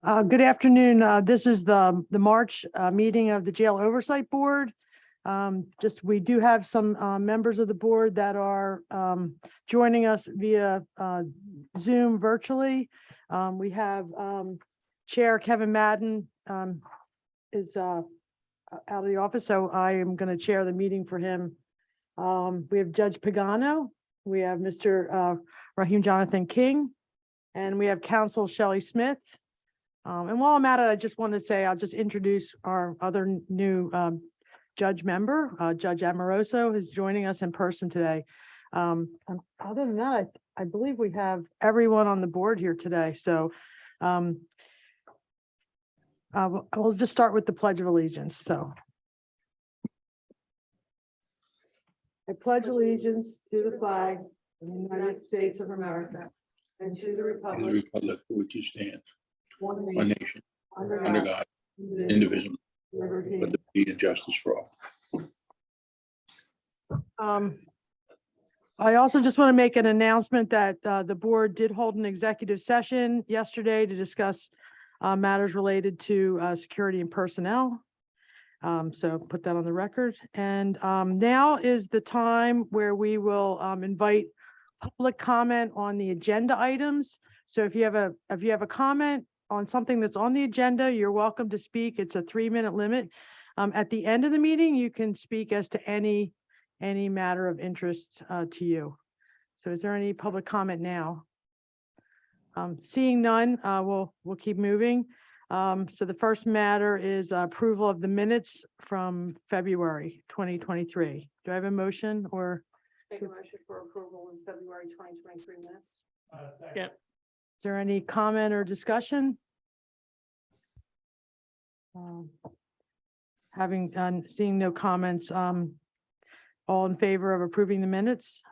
Good afternoon. This is the March meeting of the Jail Oversight Board. We do have some members of the board that are joining us via Zoom virtually. We have Chair Kevin Madden is out of the office, so I am going to chair the meeting for him. We have Judge Pagano, we have Mr. Rahim Jonathan King, and we have Counsel Shelley Smith. And while I'm at it, I just want to say, I'll just introduce our other new judge member, Judge Amoroso, who's joining us in person today. And other than that, I believe we have everyone on the board here today. So we'll just start with the Pledge of Allegiance. So I pledge allegiance to the flag of the United States of America and to the republic for which it stands, one one nation, under under God, indivisible, liberty. with liberty and justice for all. I also just want to make an announcement that the board did hold an executive session yesterday to discuss matters related to security and personnel. So put that on the record. And now is the time where we will invite public comment on the agenda items. So if you have a comment on something that's on the agenda, you're welcome to speak. It's a 3-minute limit. At the end of the meeting, you can speak as to any matter of interest to you. So is there any public comment now? Seeing none, we'll keep moving. So the first matter is approval of the minutes from February 2023. Do I have a motion or? Make a motion for approval in February 2023 minutes. Second. Is there any comment or discussion? Seeing no comments, all in favor of approving the minutes?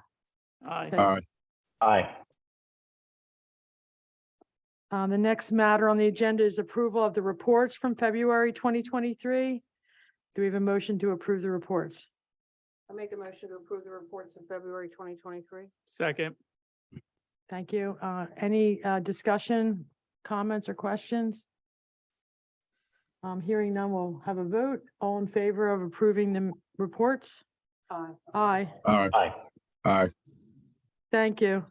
Aye. Say- Aye. The next matter on the agenda is approval of the reports from February 2023. Do we have a motion to approve the reports? I'll make a motion to approve the reports of February 2023. Second. Thank you. Any discussion, comments, or questions? Hearing none, we'll have a vote. All in favor of approving the reports? Aye. Aye. Aye. Aye. Aye. Thank you.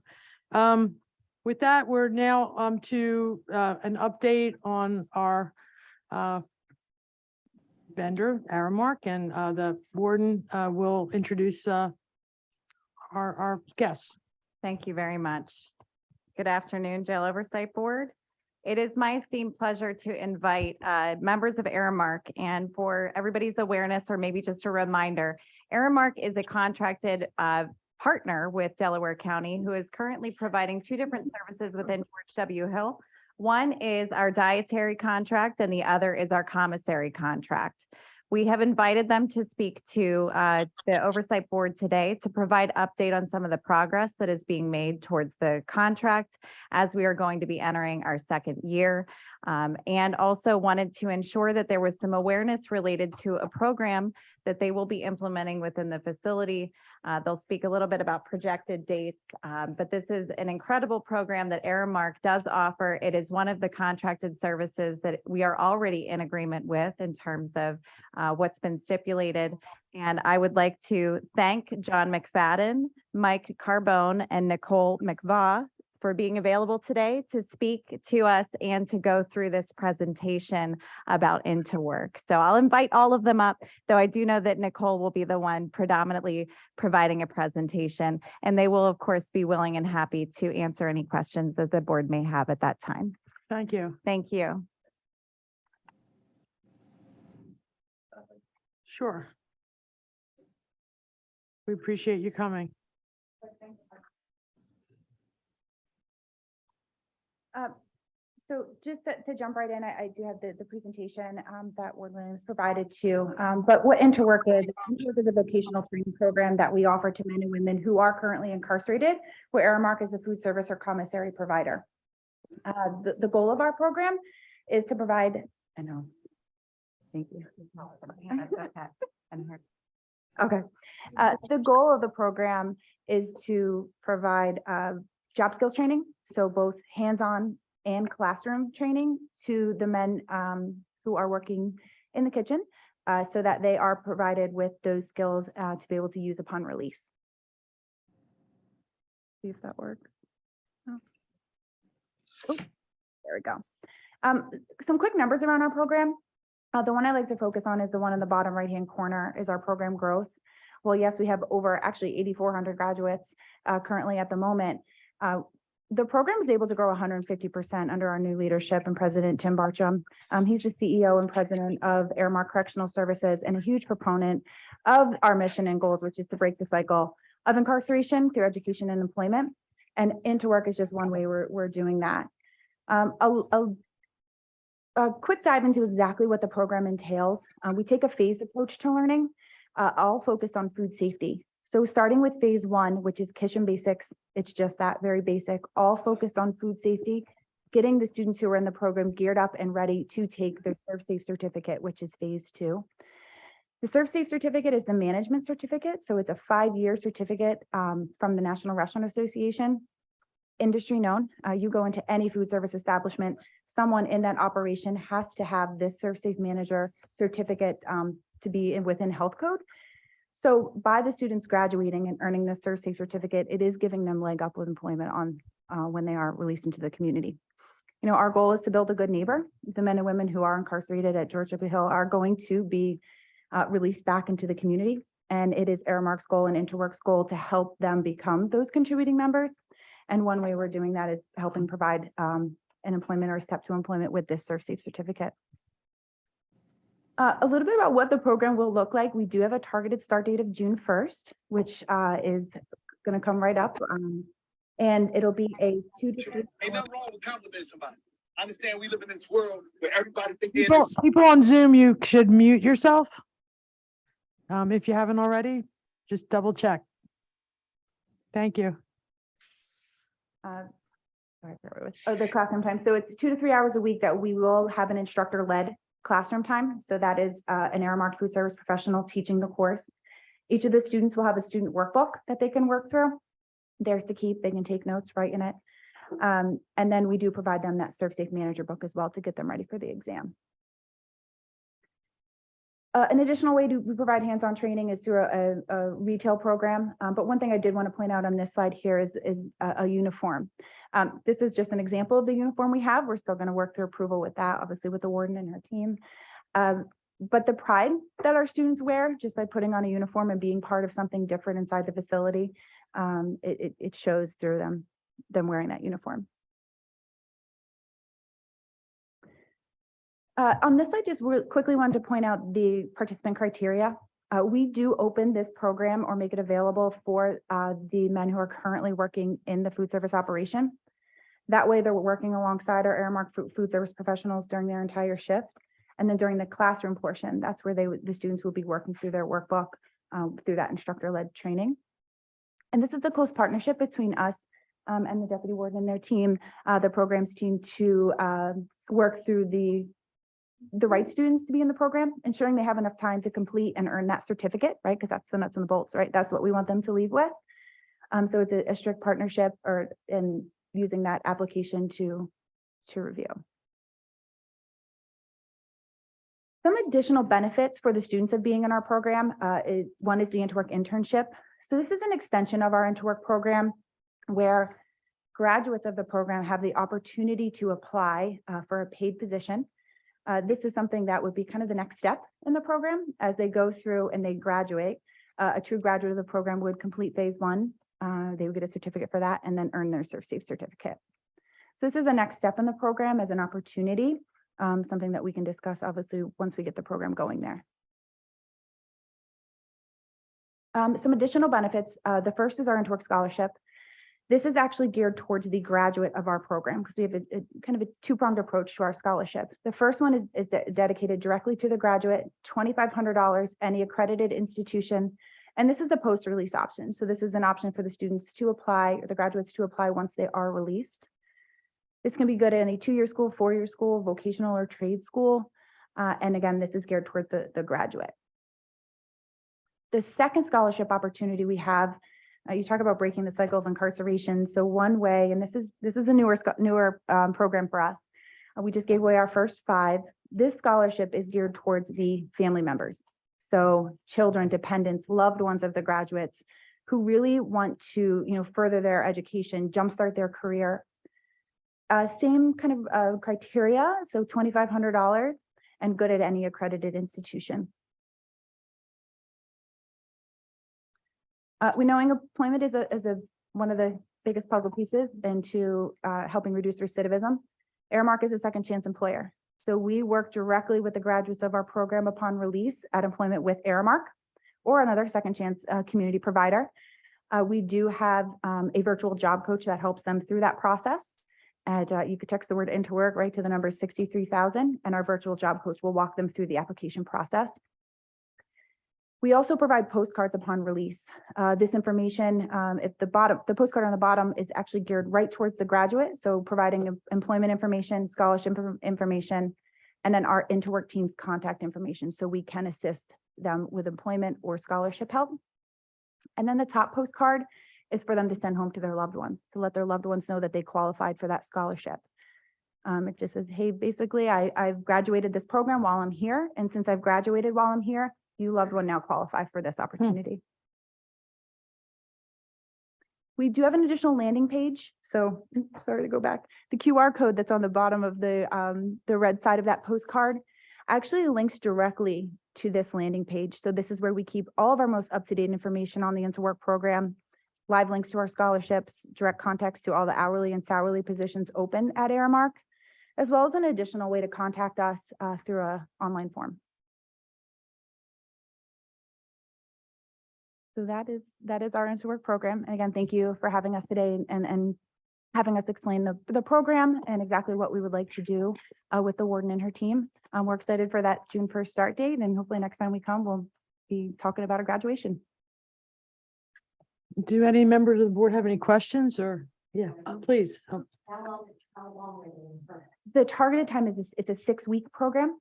With that, we're now to an update on our vendor, Aramark, and the warden will introduce our guests. Thank you very much. Good afternoon, Jail Oversight Board. It is my esteemed pleasure to invite members of Aramark, and for everybody's awareness, or maybe just a reminder, Aramark is a contracted partner with Delaware County, who is currently providing 2 different services within George W. Hill. One is our dietary contract, and the other is our commissary contract. We have invited them to speak to the Oversight Board today to provide update on some of the progress that is being made towards the contract as we are going to be entering our 2nd year. And also wanted to ensure that there was some awareness related to a program that they will be implementing within the facility. They'll speak a little bit about projected dates, but this is an incredible program that Aramark does offer. It is one of the contracted services that we are already in agreement with in terms of what's been stipulated. And I would like to thank John McFadden, Mike Carbone, and Nicole McVaugh for being available today to speak to us and to go through this presentation about Into Work. So I'll invite all of them up, though I do know that Nicole will be the one predominantly providing a presentation, and they will of course be willing and happy to answer any questions that the board may have at that time. Thank you. Thank you. Sure. We appreciate you coming. So just to jump right in, I do have the presentation that Ward Williams provided to, but what Interwork is a vocational training program that we offer to men and women who are currently incarcerated, where Aramark is a food service or commissary provider. The goal of our program is to provide, I know, thank you. Okay, the goal of the program is to provide job skills training, so both hands-on and classroom training to the men who are working in the kitchen so that they are provided with those skills to be able to use upon release. See if that works. Oh, there we go. Some quick numbers around our program. The one I like to focus on is the one in the bottom right-hand corner is our program growth. Well, yes, we have over actually 8,400 graduates currently at the moment. The program is able to grow 150% under our new leadership and President Tim Bartram. He's the CEO and president of Aramark Correctional Services and a huge proponent of our mission and goals, which is to break the cycle of incarceration through education and employment. And Interwork is just one way we're doing that. A quick dive into exactly what the program entails. We take a phased approach to learning, all focused on food safety. So starting with phase one, which is kitchen basics, it's just that, very basic, all focused on food safety, getting the students who are in the program geared up and ready to take their Serve Safe certificate, which is phase two. The Serve Safe certificate is the management certificate. So it's a 5-year certificate from the National Restaurant Association, industry known. You go into any food service establishment, someone in that operation has to have this Serve Safe manager certificate to be within health code. So by the students graduating and earning this Serve Safe certificate, it is giving them leg up with employment on when they are released into the community. You know, our goal is to build a good neighbor. The men and women who are incarcerated at George W. Hill are going to be released back into the community. And it is Aramark's goal and Interwork's goal to help them become those contributing members. And one way we're doing that is helping provide an employment or a step to employment with this Serve Safe certificate. A little bit about what the program will look like. We do have a targeted start date of June 1st, which is going to come right up. And it'll be a 2 to 3 Ain't nothing wrong with complimenting somebody. I understand we live in this world where everybody thinks they're People on Zoom, you should mute yourself. If you haven't already, just double check. Thank you. Sorry, where was- oh, the classroom time. So it's 2 to 3 hours a week that we will have an instructor-led classroom time. So that is an Aramark food service professional teaching the course. Each of the students will have a student workbook that they can work through. Theirs to keep, they can take notes, write in it. And then we do provide them that Serve Safe Manager book as well to get them ready for the exam. An additional way we provide hands-on training is through a retail program. But one thing I did want to point out on this slide here is a uniform. This is just an example of the uniform we have. We're still going to work through approval with that, obviously with the warden and her team. But the pride that our students wear just by putting on a uniform and being part of something different inside the facility, it shows through them wearing that uniform. On this slide, just quickly wanted to point out the participant criteria. We do open this program or make it available for the men who are currently working in the food service operation. That way they're working alongside our Aramark food service professionals during their entire shift. And then during the classroom portion, that's where the students will be working through their workbook through that instructor-led training. And this is the close partnership between us and the deputy warden and their team, the programs team, to work through the right students to be in the program, ensuring they have enough time to complete and earn that certificate, right? Because that's the nuts and the bolts, right? That's what we want them to leave with. So it's a strict partnership in using that application to review. Some additional benefits for the students of being in our program. One is the Interwork internship. So this is an extension of our Interwork program where graduates of the program have the opportunity to apply for a paid position. This is something that would be kind of the next step in the program as they go through and they graduate. A true graduate of the program would complete phase one. They would get a certificate for that and then earn their Serve Safe certificate. So this is the next step in the program as an opportunity, something that we can discuss obviously once we get the program going there. Some additional benefits. The first is our Interwork scholarship. This is actually geared towards the graduate of our program because we have a kind of a two-pronged approach to our scholarship. The first one is dedicated directly to the graduate, $2,500, any accredited institution. And this is a post-release option. So this is an option for the students to apply, or the graduates to apply once they are released. This can be good at any 2-year school, 4-year school, vocational or trade school. And again, this is geared toward the graduate. The second scholarship opportunity we have You talk about breaking the cycle of incarceration. So one way, and this is a newer program for us. We just gave away our first 5. This scholarship is geared towards the family members. So children, dependents, loved ones of the graduates who really want to, further their education, jumpstart their career. Same kind of criteria, so $2,500 and good at any accredited institution. We know employment is one of the biggest puzzle pieces into helping reduce recidivism. Aramark is a second chance employer. So we work directly with the graduates of our program upon release at employment with Aramark or another second chance community provider. We do have a virtual job coach that helps them through that process. And you could text the word into work right to the number 63,000, and our virtual job coach will walk them through the application process. We also provide postcards upon release. This information, at the bottom, the postcard on the bottom is actually geared right towards the graduate. So providing employment information, scholarship information, and then our Interwork team's contact information. So we can assist them with employment or scholarship help. And then the top postcard is for them to send home to their loved ones, to let their loved ones know that they qualified for that scholarship. It just says, hey, basically, I've graduated this program while I'm here. And since I've graduated while I'm here, you loved one now qualify for this opportunity. We do have an additional landing page. So sorry to go back. The QR code that's on the bottom of the red side of that postcard actually links directly to this landing page. So this is where we keep all of our most up-to-date information on the Interwork program, live links to our scholarships, direct contacts to all the hourly and salary positions open at Aramark, as well as an additional way to contact us through an online form. So that is our Interwork program. And again, thank you for having us today and having us explain the program and exactly what we would like to do with the warden and her team. We're excited for that June 1st start date, and hopefully next time we come, we'll be talking about a graduation. Do any members of the board have any questions or, yeah, please. The targeted time is it's a 6-week program.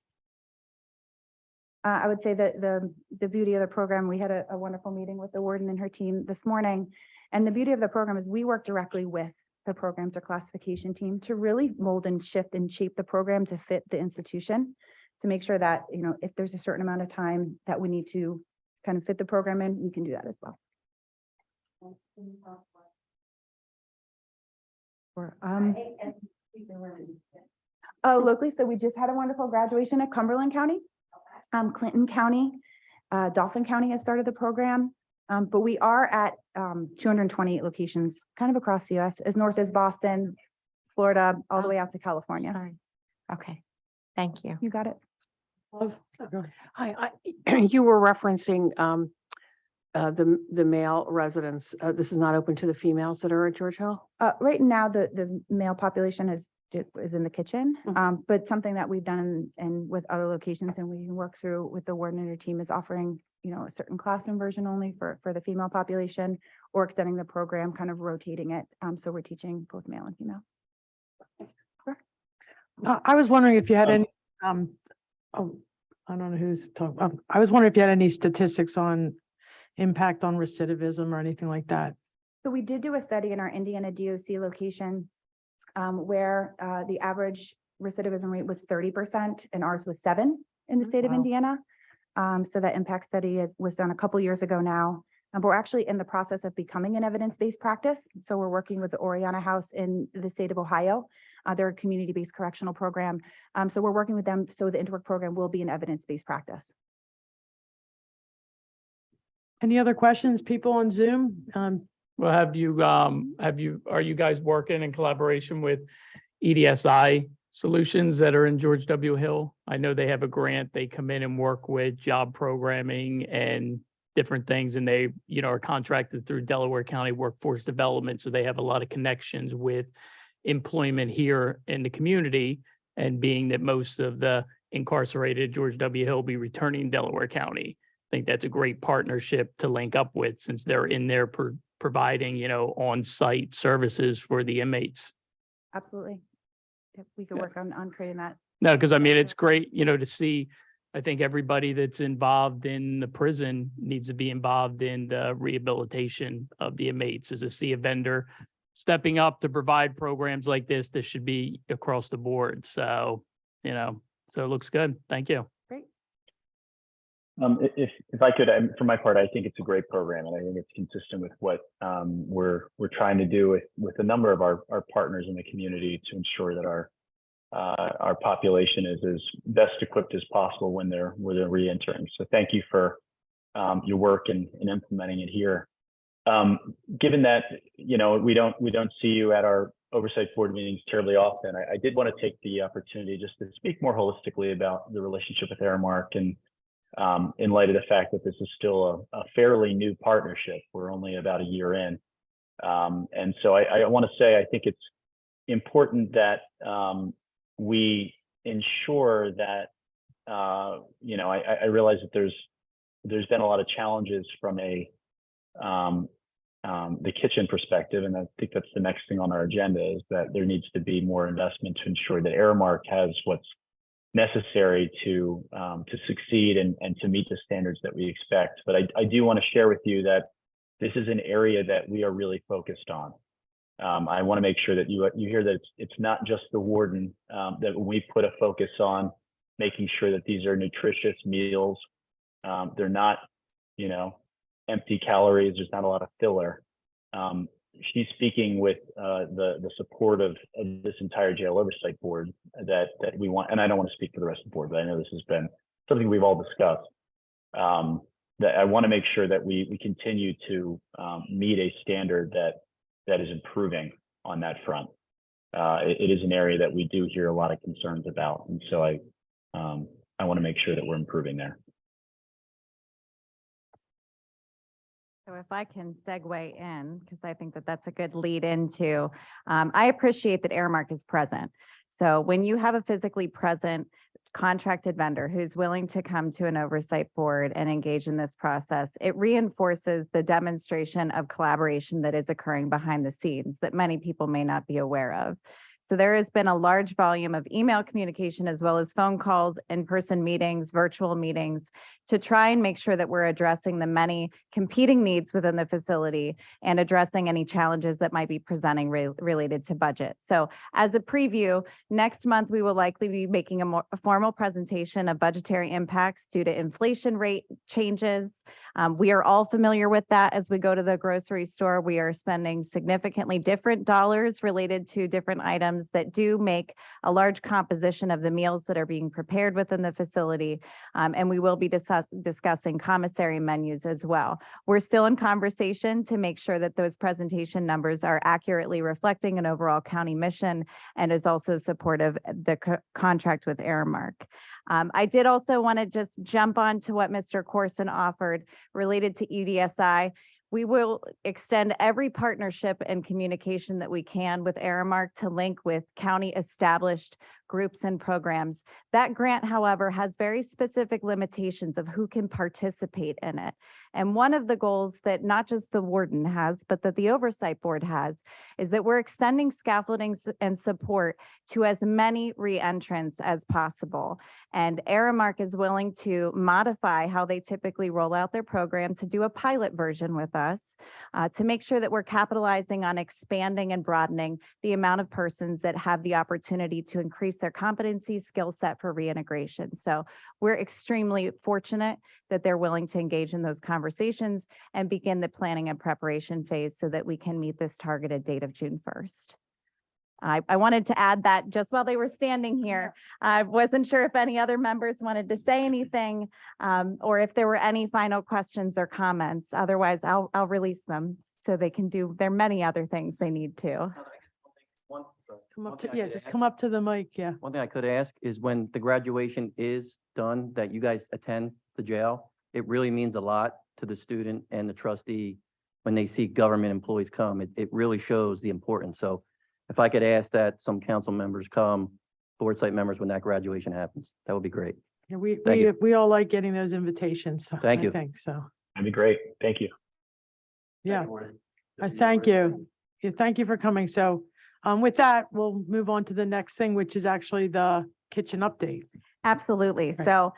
I would say that the beauty of the program, we had a wonderful meeting with the warden and her team this morning. And the beauty of the program is we work directly with the programs or classification team to really mold and shift and shape the program to fit the institution, to make sure that, if there's a certain amount of time that we need to kind of fit the program in, we can do that as well. Locally, so we just had a wonderful graduation at Cumberland County. Clinton County, Dauphin County has started the program, but we are at 228 locations kind of across the US, as north as Boston, Florida, all the way out to California. Sorry. Okay, thank you. You got it. Hi, you were referencing the male residents. This is not open to the females that are at George Hill? Right now, the male population is in the kitchen, but something that we've done and with other locations and we can work through with the warden and her team is offering, a certain classroom version only for the female population, or extending the program, kind of rotating it. So we're teaching both male and female. I was wondering if you had any, I don't know who's talking. I was wondering if you had any statistics on impact on recidivism or anything like that. So we did do a study in our Indiana DOC location where the average recidivism rate was 30% and ours was 7% in the state of Wow. Indiana. So that impact study was done a couple years ago now. But we're actually in the process of becoming an evidence-based practice. So we're working with the Oriana House in the state of Ohio. They're a community-based correctional program. So we're working with them. So the Interwork program will be an evidence-based practice. Any other questions, people on Zoom? Well, are you guys working in collaboration with EDSI Solutions that are in George W. Hill? I know they have a grant. They come in and work with job programming and different things, and they, are contracted through Delaware County Workforce Development. So they have a lot of connections with employment here in the community. And being that most of the incarcerated George W. Hill will be returning Delaware County, I think that's a great partnership to link up with, since they're in there providing, on-site services for the inmates. Absolutely. Yep, we could Yeah. work on creating that. No, because I mean, it's great, to see I think everybody that's involved in the prison needs to be involved in the rehabilitation of the inmates. As I see a vendor stepping up to provide programs like this should be across the board. So, so it looks good. Thank you. If I could, for my part, I think it's a great program, and I think it's consistent with what we're trying to do with a number of our partners in the community to ensure that our population is as best equipped as possible when they're re-entering. So thank you for your work in implementing it here. Given that we don't see you at our oversight board meetings terribly often, I did want to take the opportunity just to speak more holistically about the relationship with Aramark, and in light of the fact that this is still a fairly new partnership. We're only about a year in. And so I want to say, I think it's important that we ensure that, I realize that there's been a lot of challenges from the kitchen perspective. And I think that's the next thing on our agenda, is that there needs to be more investment to ensure that Aramark has what's necessary to succeed and to meet the standards that we expect. But I do want to share with you that this is an area that we are really focused on. I want to make sure that you hear that it's not just the warden, that we put a focus on making sure that these are nutritious meals. They're not, empty calories. There's not a lot of filler. She's speaking with the support of this entire jail oversight board that we want, and I don't want to speak for the rest of the board, but I know this has been something we've all discussed. That I want to make sure that we continue to meet a standard that is improving on that front. It is an area that we do hear a lot of concerns about, and so I want to make sure that we're improving there. So if I can segue in, because I think that that's a good lead into, I appreciate that Aramark is present. So when you have a physically present contracted vendor who's willing to come to an oversight board and engage in this process, it reinforces the demonstration of collaboration that is occurring behind the scenes that many people may not be aware of. So there has been a large volume of email communication, as well as phone calls, in-person meetings, virtual meetings, to try and make sure that we're addressing the many competing needs within the facility and addressing any challenges that might be presenting related to budget. So as a preview, next month, we will likely be making a formal presentation of budgetary impacts due to inflation rate changes. We are all familiar with that. As we go to the grocery store, we are spending significantly different dollars related to different items that do make a large composition of the meals that are being prepared within the facility. And we will be discussing commissary menus as well. We're still in conversation to make sure that those presentation numbers are accurately reflecting an overall county mission and is also supportive of the contract with Aramark. I did also want to just jump on to what Mr. Corson offered related to EDSI. We will extend every partnership and communication that we can with Aramark to link with county established groups and programs. That grant, however, has very specific limitations of who can participate in it. And one of the goals that not just the warden has, but that the oversight board has, is that we're extending scaffolding and support to as many re-entrants as possible. And Aramark is willing to modify how they typically roll out their program to do a pilot version with us to make sure that we're capitalizing on expanding and broadening the amount of persons that have the opportunity to increase their competency skill set for reintegration. So we're extremely fortunate that they're willing to engage in those conversations and begin the planning and preparation phase so that we can meet this targeted date of June 1st. I wanted to add that just while they were standing here. I wasn't sure if any other members wanted to say anything or if there were any final questions or comments. Otherwise, I'll release them so they can do their many other things they need to. Come up to, just come up to the mic, yeah. One thing I could ask is when the graduation is done, that you guys attend the jail, it really means a lot to the student and the trustee when they see government employees come. It really shows the importance. So if I could ask that some council members come, board site members, when that graduation happens, that would be great. Yeah, Thank you. we all like getting those invitations. So Thank you. I think so. That'd be great. Thank you. Yeah, I thank you. Yeah, thank you for coming. So with that, we'll move on to the next thing, which is actually the kitchen update. Absolutely. Right. So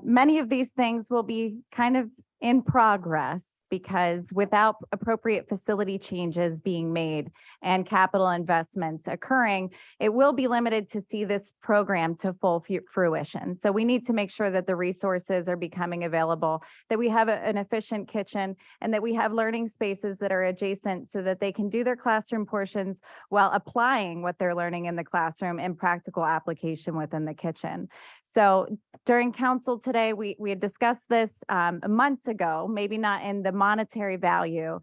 many of these things will be kind of in progress because without appropriate facility changes being made and capital investments occurring, it will be limited to see this program to full fruition. So we need to make sure that the resources are becoming available, that we have an efficient kitchen, and that we have learning spaces that are adjacent so that they can do their classroom portions while applying what they're learning in the classroom in practical application within the kitchen. So during council today, we had discussed this months ago, maybe not in the monetary value,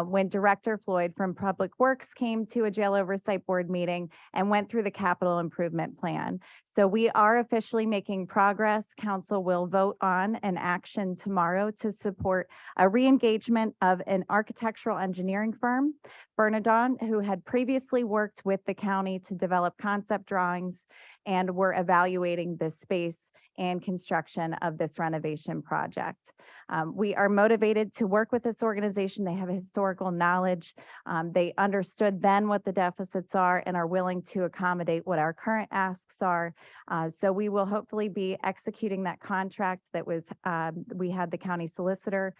when Director Floyd from Public Works came to a jail oversight board meeting and went through the capital improvement plan. So we are officially making progress. Council will vote on an action tomorrow to support a re-engagement of an architectural engineering firm, Bernadon, who had previously worked with the county to develop concept drawings and were evaluating the space and construction of this renovation project. We are motivated to work with this organization. They have historical knowledge. They understood then what the deficits are and are willing to accommodate what our current asks are. So we will hopefully be executing that contract that was, we had the county solicitor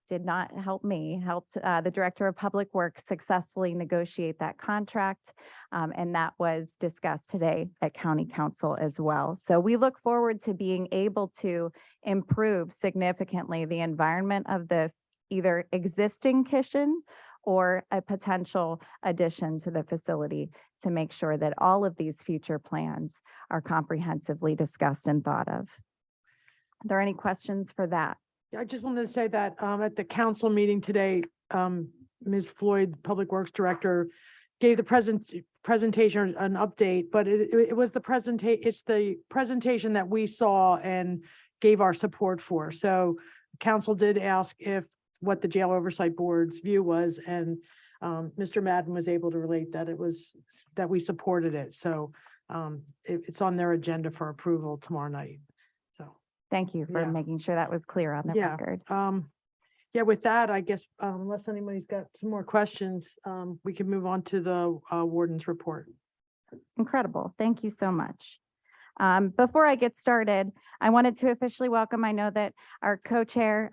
did not help me, helped the Director of Public Works successfully negotiate that contract. And that was discussed today at County Council as well. So we look forward to being able to improve significantly the environment of the either existing kitchen or a potential addition to the facility to make sure that all of these future plans are comprehensively discussed and thought of. Are there any questions for that? I just wanted to say that at the council meeting today, Ms. Floyd, Public Works Director, gave the presentation, an update, but it was it's the presentation that we saw and gave our support for. So council did ask what the Jail Oversight Board's view was, and Mr. Madden was able to relate that that we supported it. So it's on their agenda for approval tomorrow night. So. Thank you for Yeah. making sure that was clear on the Yeah. record. Yeah, with that, I guess, unless anybody's got some more questions, we can move on to the warden's report. Incredible. Thank you so much. Before I get started, I wanted to officially welcome, I know that our co-chair,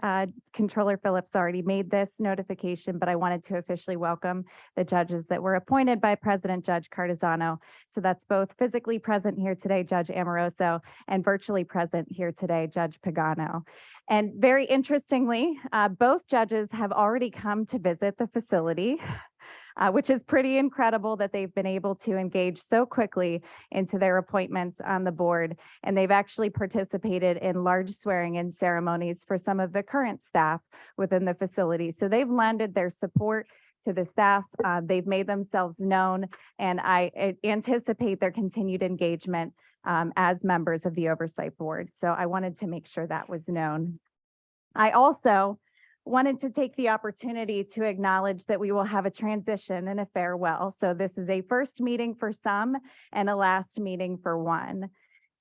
Controller Phillips already made this notification, but I wanted to officially welcome the judges that were appointed by President Judge Cardizano. So that's both physically present here today, Judge Amoroso, and virtually present here today, Judge Pagano. And very interestingly, both judges have already come to visit the facility. Which is pretty incredible that they've been able to engage so quickly into their appointments on the board. And they've actually participated in large swearing-in ceremonies for some of the current staff within the facility. So they've lended their support to the staff. They've made themselves known, and I anticipate their continued engagement as members of the Oversight Board. So I wanted to make sure that was known. I also wanted to take the opportunity to acknowledge that we will have a transition and a farewell. So this is a first meeting for some and a last meeting for one.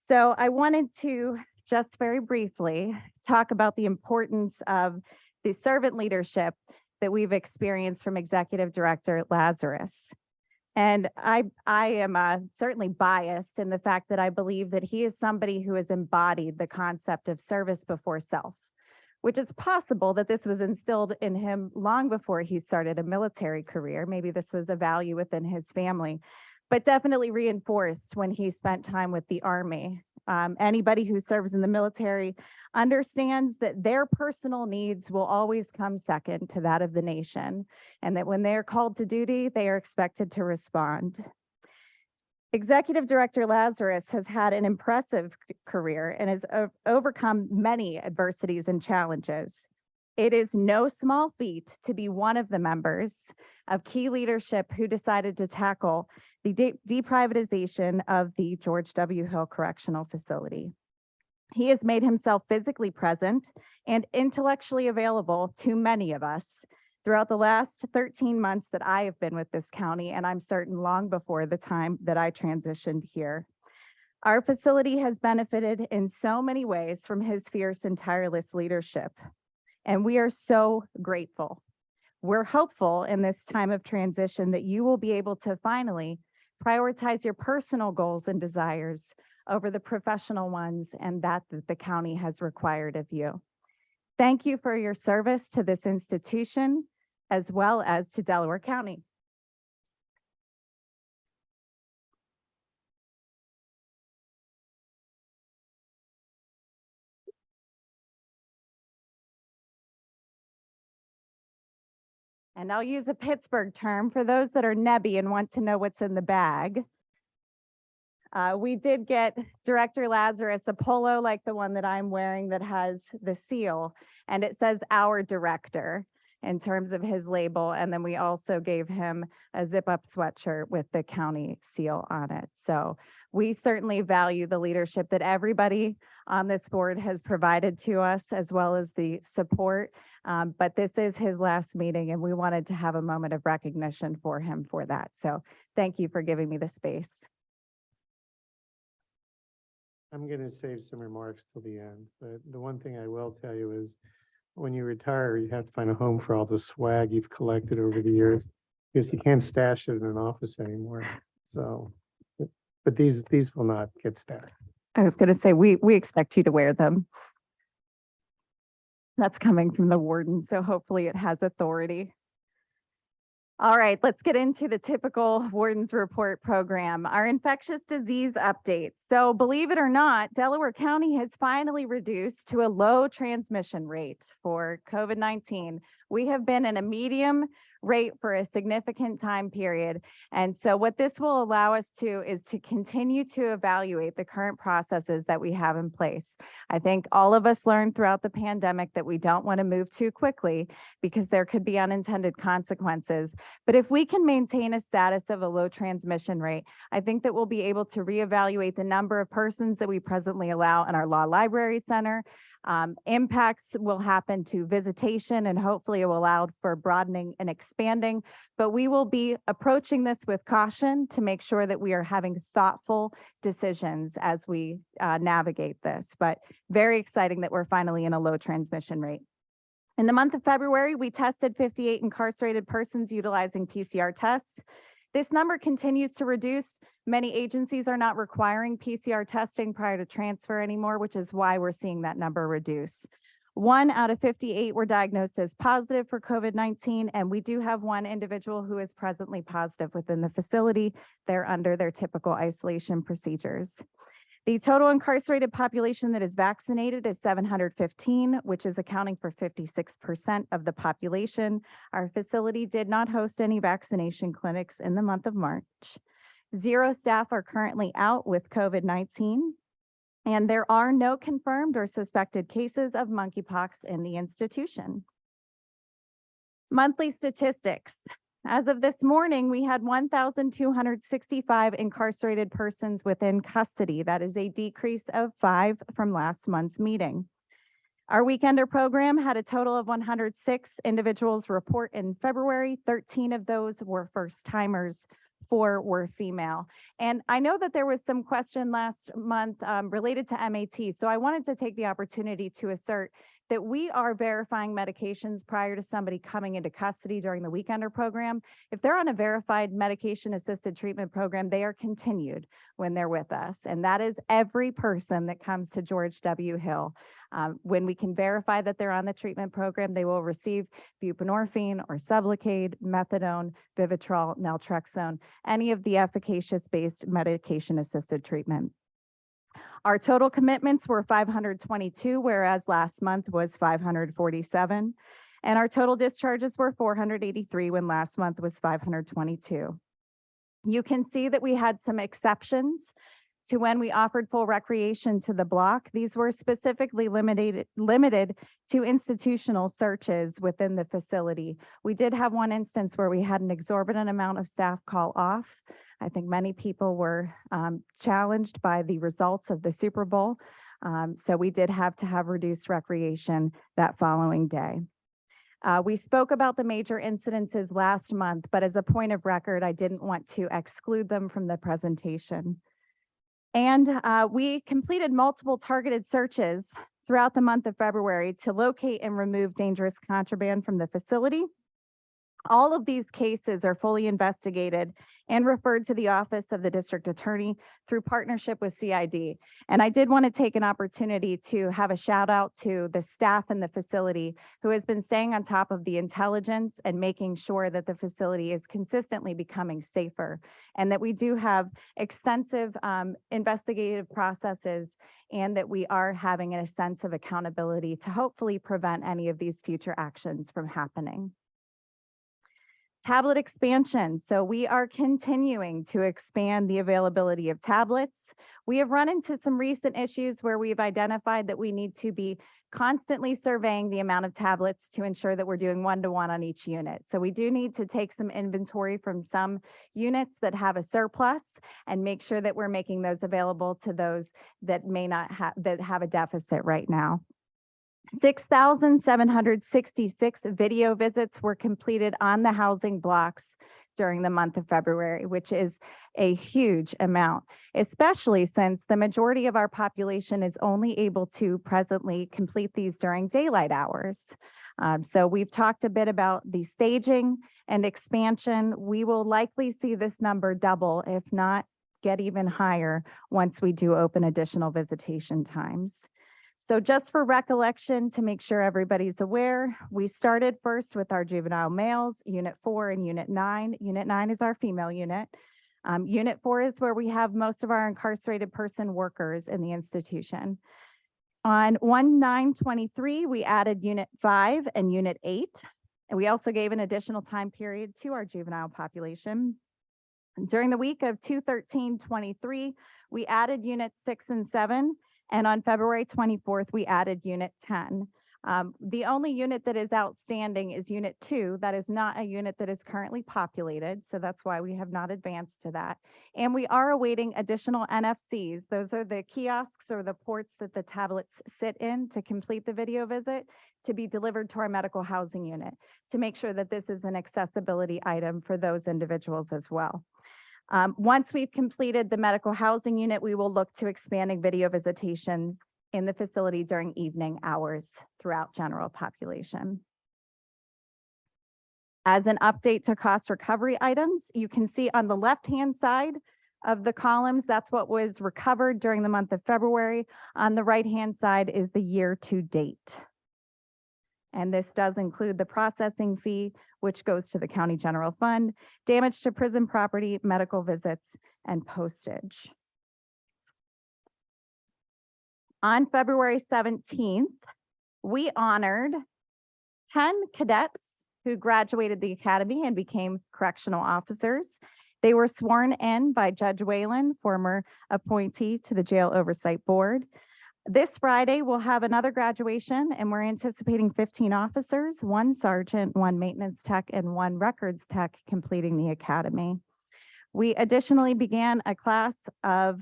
So I wanted to just very briefly talk about the importance of the servant leadership that we've experienced from Executive Director Lazarus. And I am certainly biased in the fact that I believe that he is somebody who has embodied the concept of service before self, which is possible that this was instilled in him long before he started a military career. Maybe this was a value within his family, but definitely reinforced when he spent time with the Army. Anybody who serves in the military understands that their personal needs will always come second to that of the nation, and that when they are called to duty, they are expected to respond. Executive Director Lazarus has had an impressive career and has overcome many adversities and challenges. It is no small feat to be one of the members of key leadership who decided to tackle the deprivatization of the George W. Hill Correctional Facility. He has made himself physically present and intellectually available to many of us throughout the last 13 months that I have been with this county, and I'm certain long before the time that I transitioned here. Our facility has benefited in so many ways from his fierce and tireless leadership, and we are so grateful. We're hopeful in this time of transition that you will be able to finally prioritize your personal goals and desires over the professional ones and that the county has required of you. Thank you for your service to this institution as well as to Delaware County. And I'll use a Pittsburgh term for those that are nebby and want to know what's in the bag. We did get Director Lazarus a polo like the one that I'm wearing that has the seal, and it says "Our Director" in terms of his label. And then we also gave him a zip-up sweatshirt with the county seal on it. So we certainly value the leadership that everybody on this board has provided to us, as well as the support. But this is his last meeting, and we wanted to have a moment of recognition for him for that. So thank you for giving me the space. I'm going to save some remarks till the end, but the one thing I will tell you is when you retire, you have to find a home for all the swag you've collected over the years, because you can't stash it in an office anymore. So, but these will not get stashed. I was going to say, we expect you to wear them. That's coming from the warden, so hopefully it has authority. All right, let's get into the typical Warden's Report program, our infectious disease updates. So believe it or not, Delaware County has finally reduced to a low transmission rate for COVID-19. We have been in a medium rate for a significant time period. And so what this will allow us to is to continue to evaluate the current processes that we have in place. I think all of us learned throughout the pandemic that we don't want to move too quickly because there could be unintended consequences. But if we can maintain a status of a low transmission rate, I think that we'll be able to reevaluate the number of persons that we presently allow in our law library center. Impacts will happen to visitation, and hopefully it will allow for broadening and expanding, but we will be approaching this with caution to make sure that we are having thoughtful decisions as we navigate this. But very exciting that we're finally in a low transmission rate. In the month of February, we tested 58 incarcerated persons utilizing PCR tests. This number continues to reduce. Many agencies are not requiring PCR testing prior to transfer anymore, which is why we're seeing that number reduce. 1 out of 58 were diagnosed as positive for COVID-19, and we do have one individual who is presently positive within the facility. They're under their typical isolation procedures. The total incarcerated population that is vaccinated is 715, which is accounting for 56% of the population. Our facility did not host any vaccination clinics in the month of March. 0 staff are currently out with COVID-19, and there are no confirmed or suspected cases of monkeypox in the institution. Monthly statistics. As of this morning, we had 1,265 incarcerated persons within custody. That is a decrease of 5 from last month's meeting. Our weekender program had a total of 106 individuals report in February. 13 of those were first timers. 4 were female. And I know that there was some question last month related to MAT. So I wanted to take the opportunity to assert that we are verifying medications prior to somebody coming into custody during the weekender program. If they're on a verified medication-assisted treatment program, they are continued when they're with us. And that is every person that comes to George W. Hill. When we can verify that they're on the treatment program, they will receive buprenorphine or Sublocade, methadone, Vivitrol, naltrexone, any of the efficacious-based medication-assisted treatment. Our total commitments were 522, whereas last month was 547. And our total discharges were 483 when last month was 522. You can see that we had some exceptions to when we offered full recreation to the block. These were specifically limited to institutional searches within the facility. We did have one instance where we had an exorbitant amount of staff call off. I think many people were challenged by the results of the Super Bowl. So we did have to have reduced recreation that following day. We spoke about the major incidences last month, but as a point of record, I didn't want to exclude them from the presentation. And we completed multiple targeted searches throughout the month of February to locate and remove dangerous contraband from the facility. All of these cases are fully investigated and referred to the Office of the District Attorney through partnership with CID. And I did want to take an opportunity to have a shout out to the staff in the facility who has been staying on top of the intelligence and making sure that the facility is consistently becoming safer, and that we do have extensive investigative processes, and that we are having a sense of accountability to hopefully prevent any of these future actions from happening. Tablet expansion. So we are continuing to expand the availability of tablets. We have run into some recent issues where we've identified that we need to be constantly surveying the amount of tablets to ensure that we're doing one-to-one on each unit. So we do need to take some inventory from some units that have a surplus and make sure that we're making those available to those that may not have, that have a deficit right now. 6,766 video visits were completed on the housing blocks during the month of February, which is a huge amount, especially since the majority of our population is only able to presently complete these during daylight hours. So we've talked a bit about the staging and expansion. We will likely see this number double, if not get even higher, once we do open additional visitation times. So just for recollection, to make sure everybody's aware, we started first with our juvenile males, Unit 4 and Unit 9. Unit 9 is our female unit. Unit 4 is where we have most of our incarcerated person workers in the institution. On 1/9/23, we added Unit 5 and Unit 8. And we also gave an additional time period to our juvenile population. During the week of 2/13/23, we added Units 6 and 7. And on February 24th, we added Unit 10. The only unit that is outstanding is Unit 2. That is not a unit that is currently populated, so that's why we have not advanced to that. And we are awaiting additional NFCs. Those are the kiosks or the ports that the tablets sit in to complete the video visit, to be delivered to our medical housing unit, to make sure that this is an accessibility item for those individuals as well. Once we've completed the medical housing unit, we will look to expanding video visitations in the facility during evening hours throughout general population. As an update to cost recovery items, you can see on the left-hand side of the columns, that's what was recovered during the month of February. On the right-hand side is the year to date. And this does include the processing fee, which goes to the county general fund, damage to prison property, medical visits, and postage. On February 17th, we honored 10 cadets who graduated the academy and became correctional officers. They were sworn in by Judge Whalen, former appointee to the Jail Oversight Board. This Friday, we'll have another graduation, and we're anticipating 15 officers, 1 sergeant, 1 maintenance tech, and 1 records tech completing the academy. We additionally began a class of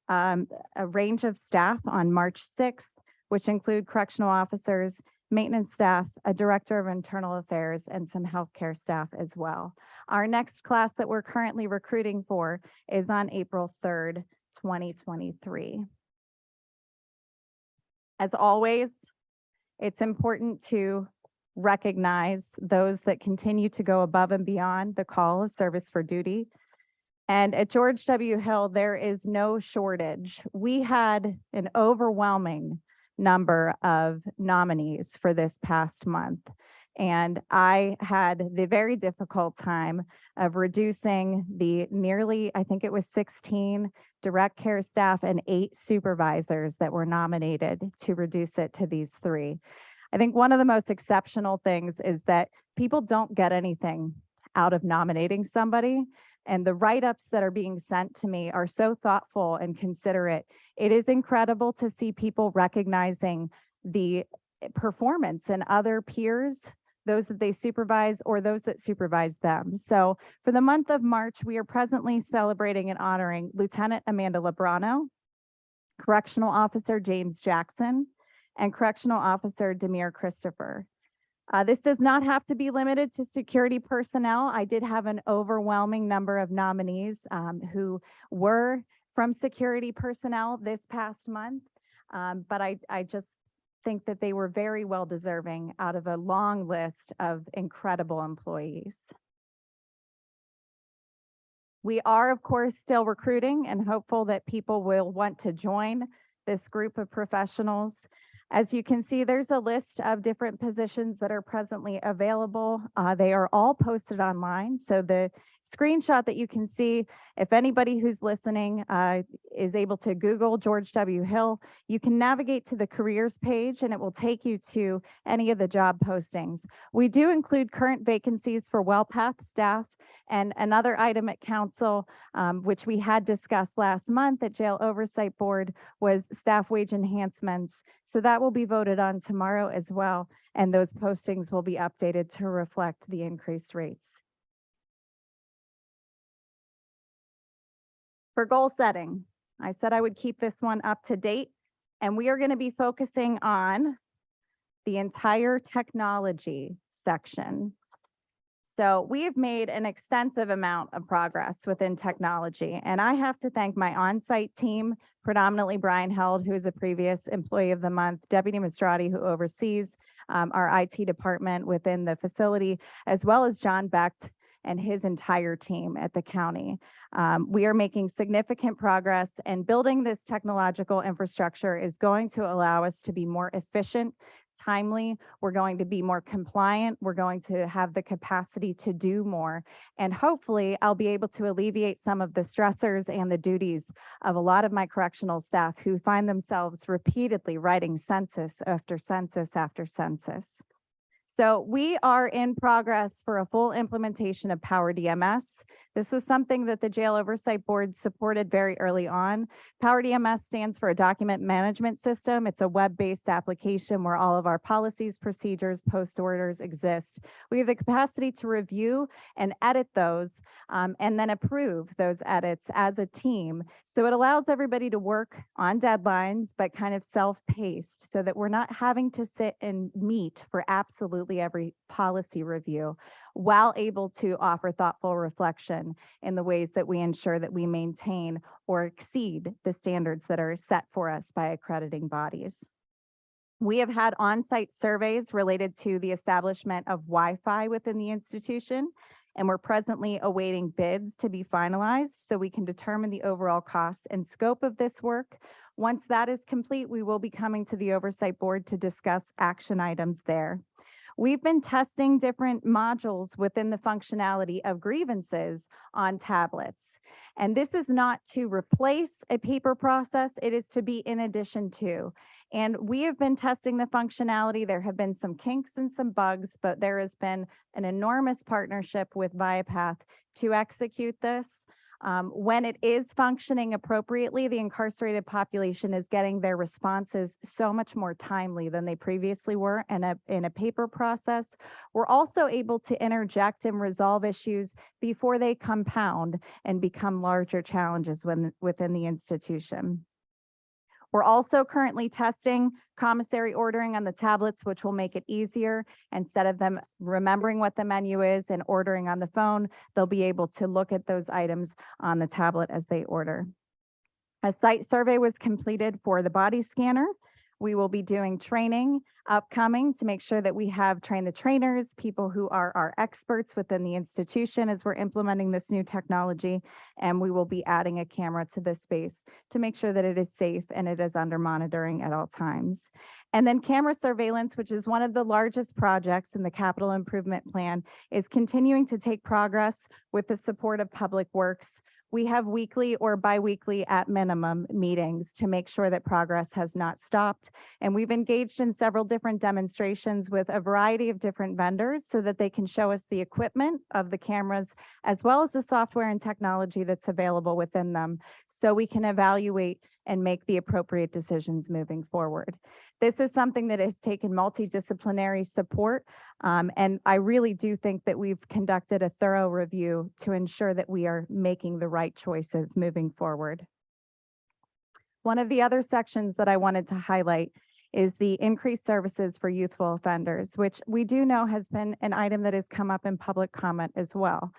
a range of staff on March 6th, which include correctional officers, maintenance staff, a director of internal affairs, and some healthcare staff as well. Our next class that we're currently recruiting for is on April 3rd, 2023. As always, it's important to recognize those that continue to go above and beyond the call of service for duty. And at George W. Hill, there is no shortage. We had an overwhelming number of nominees for this past month. And I had the very difficult time of reducing the nearly, I think it was 16 direct care staff and 8 supervisors that were nominated, to reduce it to these 3. I think one of the most exceptional things is that people don't get anything out of nominating somebody. And the write-ups that are being sent to me are so thoughtful and considerate. It is incredible to see people recognizing the performance in other peers, those that they supervise or those that supervise them. So for the month of March, we are presently celebrating and honoring Lieutenant Amanda Lebrano, Correctional Officer James Jackson, and Correctional Officer Demir Christopher. This does not have to be limited to security personnel. I did have an overwhelming number of nominees who were from security personnel this past month, but I just think that they were very well deserving out of a long list of incredible employees. We are, of course, still recruiting and hopeful that people will want to join this group of professionals. As you can see, there's a list of different positions that are presently available. They are all posted online. So the screenshot that you can see, if anybody who's listening is able to Google George W. Hill, you can navigate to the careers page and it will take you to any of the job postings. We do include current vacancies for WellPath staff, and another item at council, which we had discussed last month at Jail Oversight Board, was staff wage enhancements. So that will be voted on tomorrow as well, and those postings will be updated to reflect the increased rates. For goal setting, I said I would keep this one up to date, and we are going to be focusing on the entire technology section. So we have made an extensive amount of progress within technology, and I have to thank my on-site team, predominantly Brian Held, who is a previous Employee of the Month, Deputy Mastrati, who oversees our IT department within the facility, as well as John Becht and his entire team at the county. We are making significant progress, and building this technological infrastructure is going to allow us to be more efficient, timely. We're going to be more compliant. We're going to have the capacity to do more. And hopefully I'll be able to alleviate some of the stressors and the duties of a lot of my correctional staff who find themselves repeatedly writing census after census after census. So we are in progress for a full implementation of Power DMS. This was something that the Jail Oversight Board supported very early on. Power DMS stands for a document management system. It's a web-based application where all of our policies, procedures, post orders exist. We have the capacity to review and edit those and then approve those edits as a team. So it allows everybody to work on deadlines, but kind of self-paced so that we're not having to sit and meet for absolutely every policy review, while able to offer thoughtful reflection in the ways that we ensure that we maintain or exceed the standards that are set for us by accrediting bodies. We have had on-site surveys related to the establishment of Wi-Fi within the institution, and we're presently awaiting bids to be finalized so we can determine the overall cost and scope of this work. Once that is complete, we will be coming to the Oversight Board to discuss action items there. We've been testing different modules within the functionality of grievances on tablets. And this is not to replace a paper process, it is to be in addition to. And we have been testing the functionality. There have been some kinks and some bugs, but there has been an enormous partnership with ViaPath to execute this. When it is functioning appropriately, the incarcerated population is getting their responses so much more timely than they previously were in a paper process. We're also able to interject and resolve issues before they compound and become larger challenges within the institution. We're also currently testing commissary ordering on the tablets, which will make it easier. Instead of them remembering what the menu is and ordering on the phone, they'll be able to look at those items on the tablet as they order. A site survey was completed for the body scanner. We will be doing training upcoming to make sure that we have trained the trainers, people who are our experts within the institution as we're implementing this new technology. And we will be adding a camera to this space to make sure that it is safe and it is under monitoring at all times. And then camera surveillance, which is one of the largest projects in the capital improvement plan, is continuing to take progress with the support of Public Works. We have weekly or biweekly at minimum meetings to make sure that progress has not stopped. And we've engaged in several different demonstrations with a variety of different vendors so that they can show us the equipment of the cameras, as well as the software and technology that's available within them, so we can evaluate and make the appropriate decisions moving forward. This is something that has taken multidisciplinary support, and I really do think that we've conducted a thorough review to ensure that we are making the right choices moving forward. One of the other sections that I wanted to highlight is the increased services for youthful offenders, which we do know has been an item that has come up in public comment as well.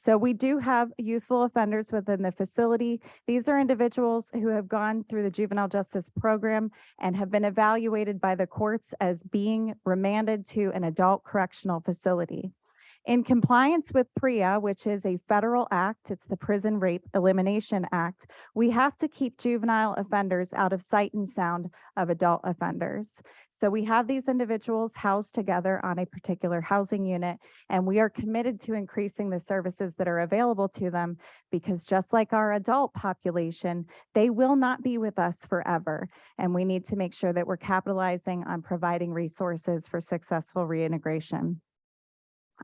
So we do have youthful offenders within the facility. These are individuals who have gone through the juvenile justice program and have been evaluated by the courts as being remanded to an adult correctional facility. In compliance with PREA, which is a federal act, it's the Prison Rape Elimination Act, we have to keep juvenile offenders out of sight and sound of adult offenders. So we have these individuals housed together on a particular housing unit, and we are committed to increasing the services that are available to them, because just like our adult population, they will not be with us forever. And we need to make sure that we're capitalizing on providing resources for successful reintegration.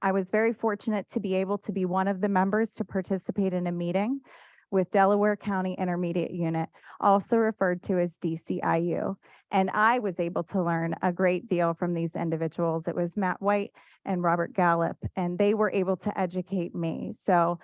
I was very fortunate to be able to be one of the members to participate in a meeting with Delaware County Intermediate Unit, also referred to as DCIU. And I was able to learn a great deal from these individuals. It was Matt White and Robert Gallup, and they were able to educate me. So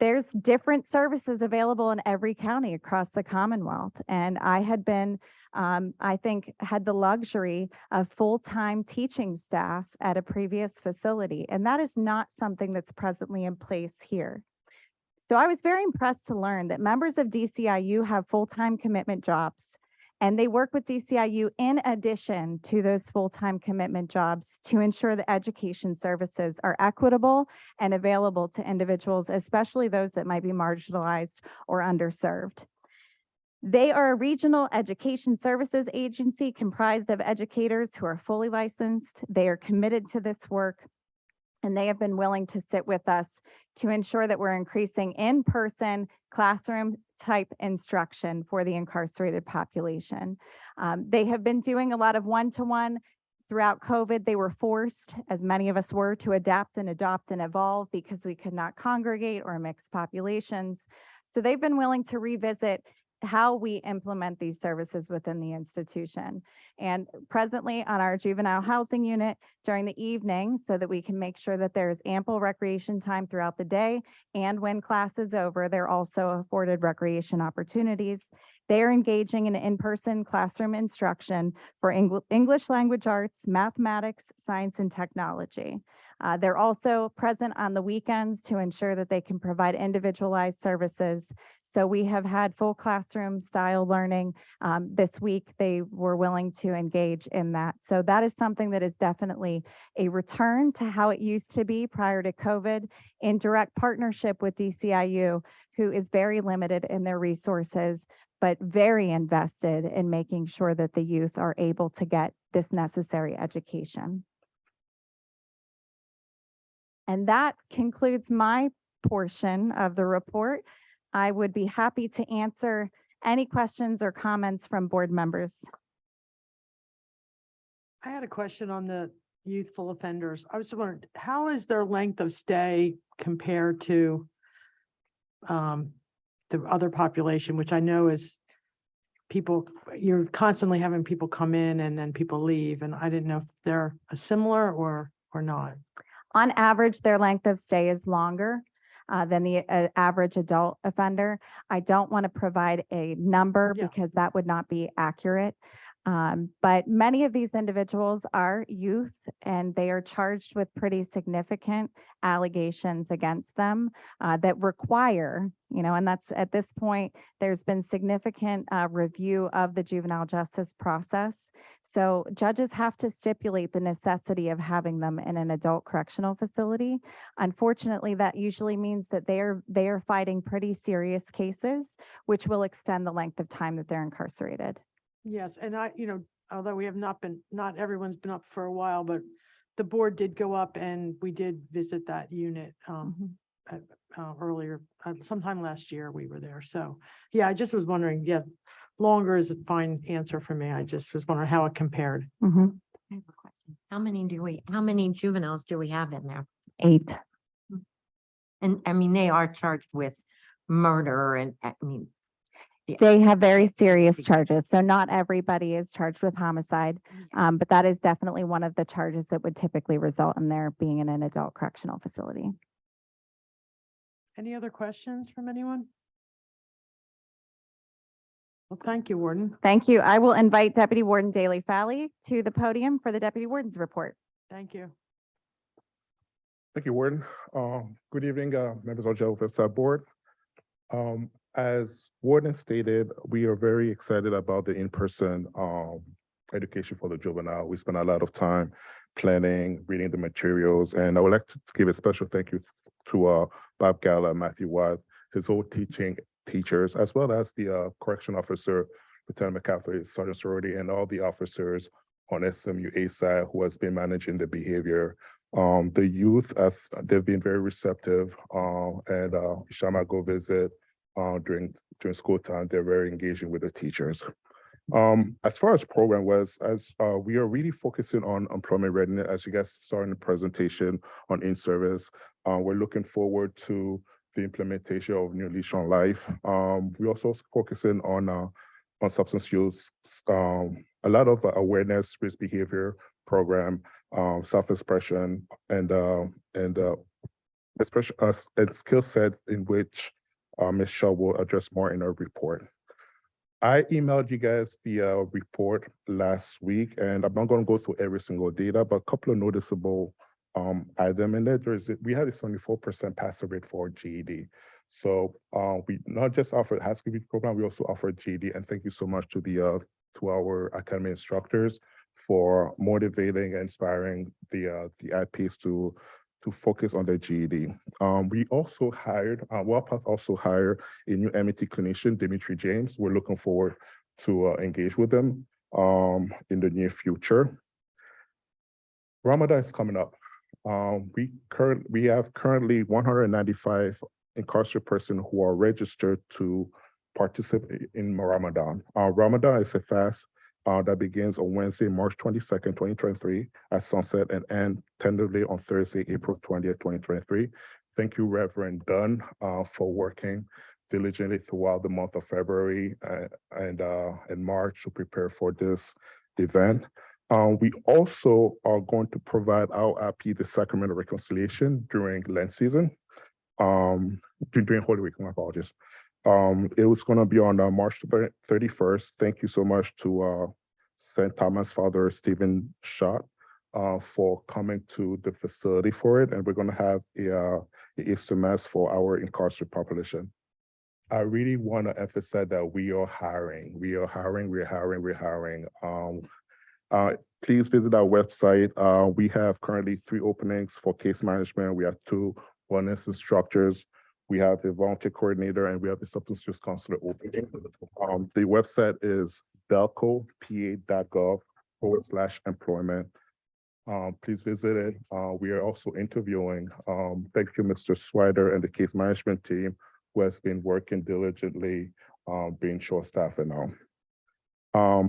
there's different services available in every county across the Commonwealth. And I had been, I think, had the luxury of full-time teaching staff at a previous facility. And that is not something that's presently in place here. So I was very impressed to learn that members of DCIU have full-time commitment jobs, and they work with DCIU in addition to those full-time commitment jobs to ensure that education services are equitable and available to individuals, especially those that might be marginalized or underserved. They are a regional education services agency comprised of educators who are fully licensed. They are committed to this work, and they have been willing to sit with us to ensure that we're increasing in-person classroom type instruction for the incarcerated population. They have been doing a lot of one-to-one throughout COVID. They were forced, as many of us were, to adapt and adopt and evolve because we could not congregate or mix populations. So they've been willing to revisit how we implement these services within the institution. And presently on our juvenile housing unit during the evening, so that we can make sure that there's ample recreation time throughout the day, and when class is over, they're also afforded recreation opportunities. They are engaging in in-person classroom instruction for English language arts, mathematics, science, and technology. They're also present on the weekends to ensure that they can provide individualized services. So we have had full classroom style learning. This week, they were willing to engage in that. So that is something that is definitely a return to how it used to be prior to COVID, in direct partnership with DCIU, who is very limited in their resources, but very invested in making sure that the youth are able to get this necessary education. And that concludes my portion of the report. I would be happy to answer any questions or comments from board members. I had a question on the youthful offenders. I was wondering, how is their length of stay compared to the other population, which I know is people, you're constantly having people come in and then people leave, and I didn't know if they're similar or not. On average, their length of stay is longer than the average adult offender. I don't want to provide a number Yeah. because that would not be accurate. But many of these individuals are youth, and they are charged with pretty significant allegations against them that require, and that's at this point, there's been significant review of the juvenile justice process. So judges have to stipulate the necessity of having them in an adult correctional facility. Unfortunately, that usually means that they are fighting pretty serious cases, which will extend the length of time that they're incarcerated. Yes, and although we have not everyone's been up for a while, but the board did go up and we did visit that unit earlier, sometime last year we were there. So, yeah, I just was wondering, longer is a fine answer for me. I just was wondering how it compared. I have a question. How many juveniles do we have in there? 8. And I mean, they are charged with murder and They have very serious charges. So not everybody is charged with homicide, but that is definitely one of the charges that would typically result in their being in an adult correctional facility. Any other questions from anyone? Well, thank you, Warden. Thank you. I will invite Deputy Warden Daley Falley to the podium for the Deputy Warden's report. Thank you. Thank you, Warden. Good evening, members of the Oversight Board. As Warden stated, we are very excited about the in-person education for the juvenile. We spend a lot of time planning, reading the materials. And I would like to give a special thank you to Bob Gala, Matthew Watt, his whole teachers, as well as the correction officer, Lieutenant McCaffrey, Sergeant Sorority, and all the officers on SMU ASI who has been managing the behavior. The youth, they've been very receptive, and Ishama go visit during school time. They're very engaging with the teachers. As far as program was, we are really focusing on employment readiness, as you guys saw in the presentation on in-service. We're looking forward to the implementation of New Leash on Life. We're also focusing on substance use, a lot of awareness, risk behavior program, self-expression, and expression and skill set in which Ms. Shaw will address more in her report. I emailed you guys the report last week, and I'm not going to go through every single data, but a couple of noticeable item in there. We had a 74% pass rate for GED. So we not just offer high school program, we also offer GED. And thank you so much to our academy instructors for motivating and inspiring the IPs to focus on their GED. We also hired, WellPath also hired a new MET clinician, Dimitri James. We're looking forward to engage with them in the near future. Ramadan is coming up. We have currently 195 incarcerated persons who are registered to participate in Ramadan. Ramadan is a fast that begins on Wednesday, March 22nd, 2023 at sunset and end tentatively on Thursday, April 20th, 2023. Thank you, Reverend Dunn, for working diligently throughout the month of February and March to prepare for this event. We also are going to provide our IP, the Sacrament of Reconciliation, during Lent season, during Holy Week, my apologies. It was going to be on March 31st. Thank you so much to St. Thomas Father Stephen Schott for coming to the facility for it. And we're going to have a Easter Mass for our incarcerated population. I really want to emphasize that we are hiring. We're hiring. Please visit our website. We have currently 3 openings for case management. We have 2 wellness instructors. We have a volunteer coordinator, and we have a substance use counselor opening. The website is delco.pa.gov/employment. Please visit it. We are also interviewing. Thank you, Mr. Swider and the case management team who has been working diligently, being short-staffed and all.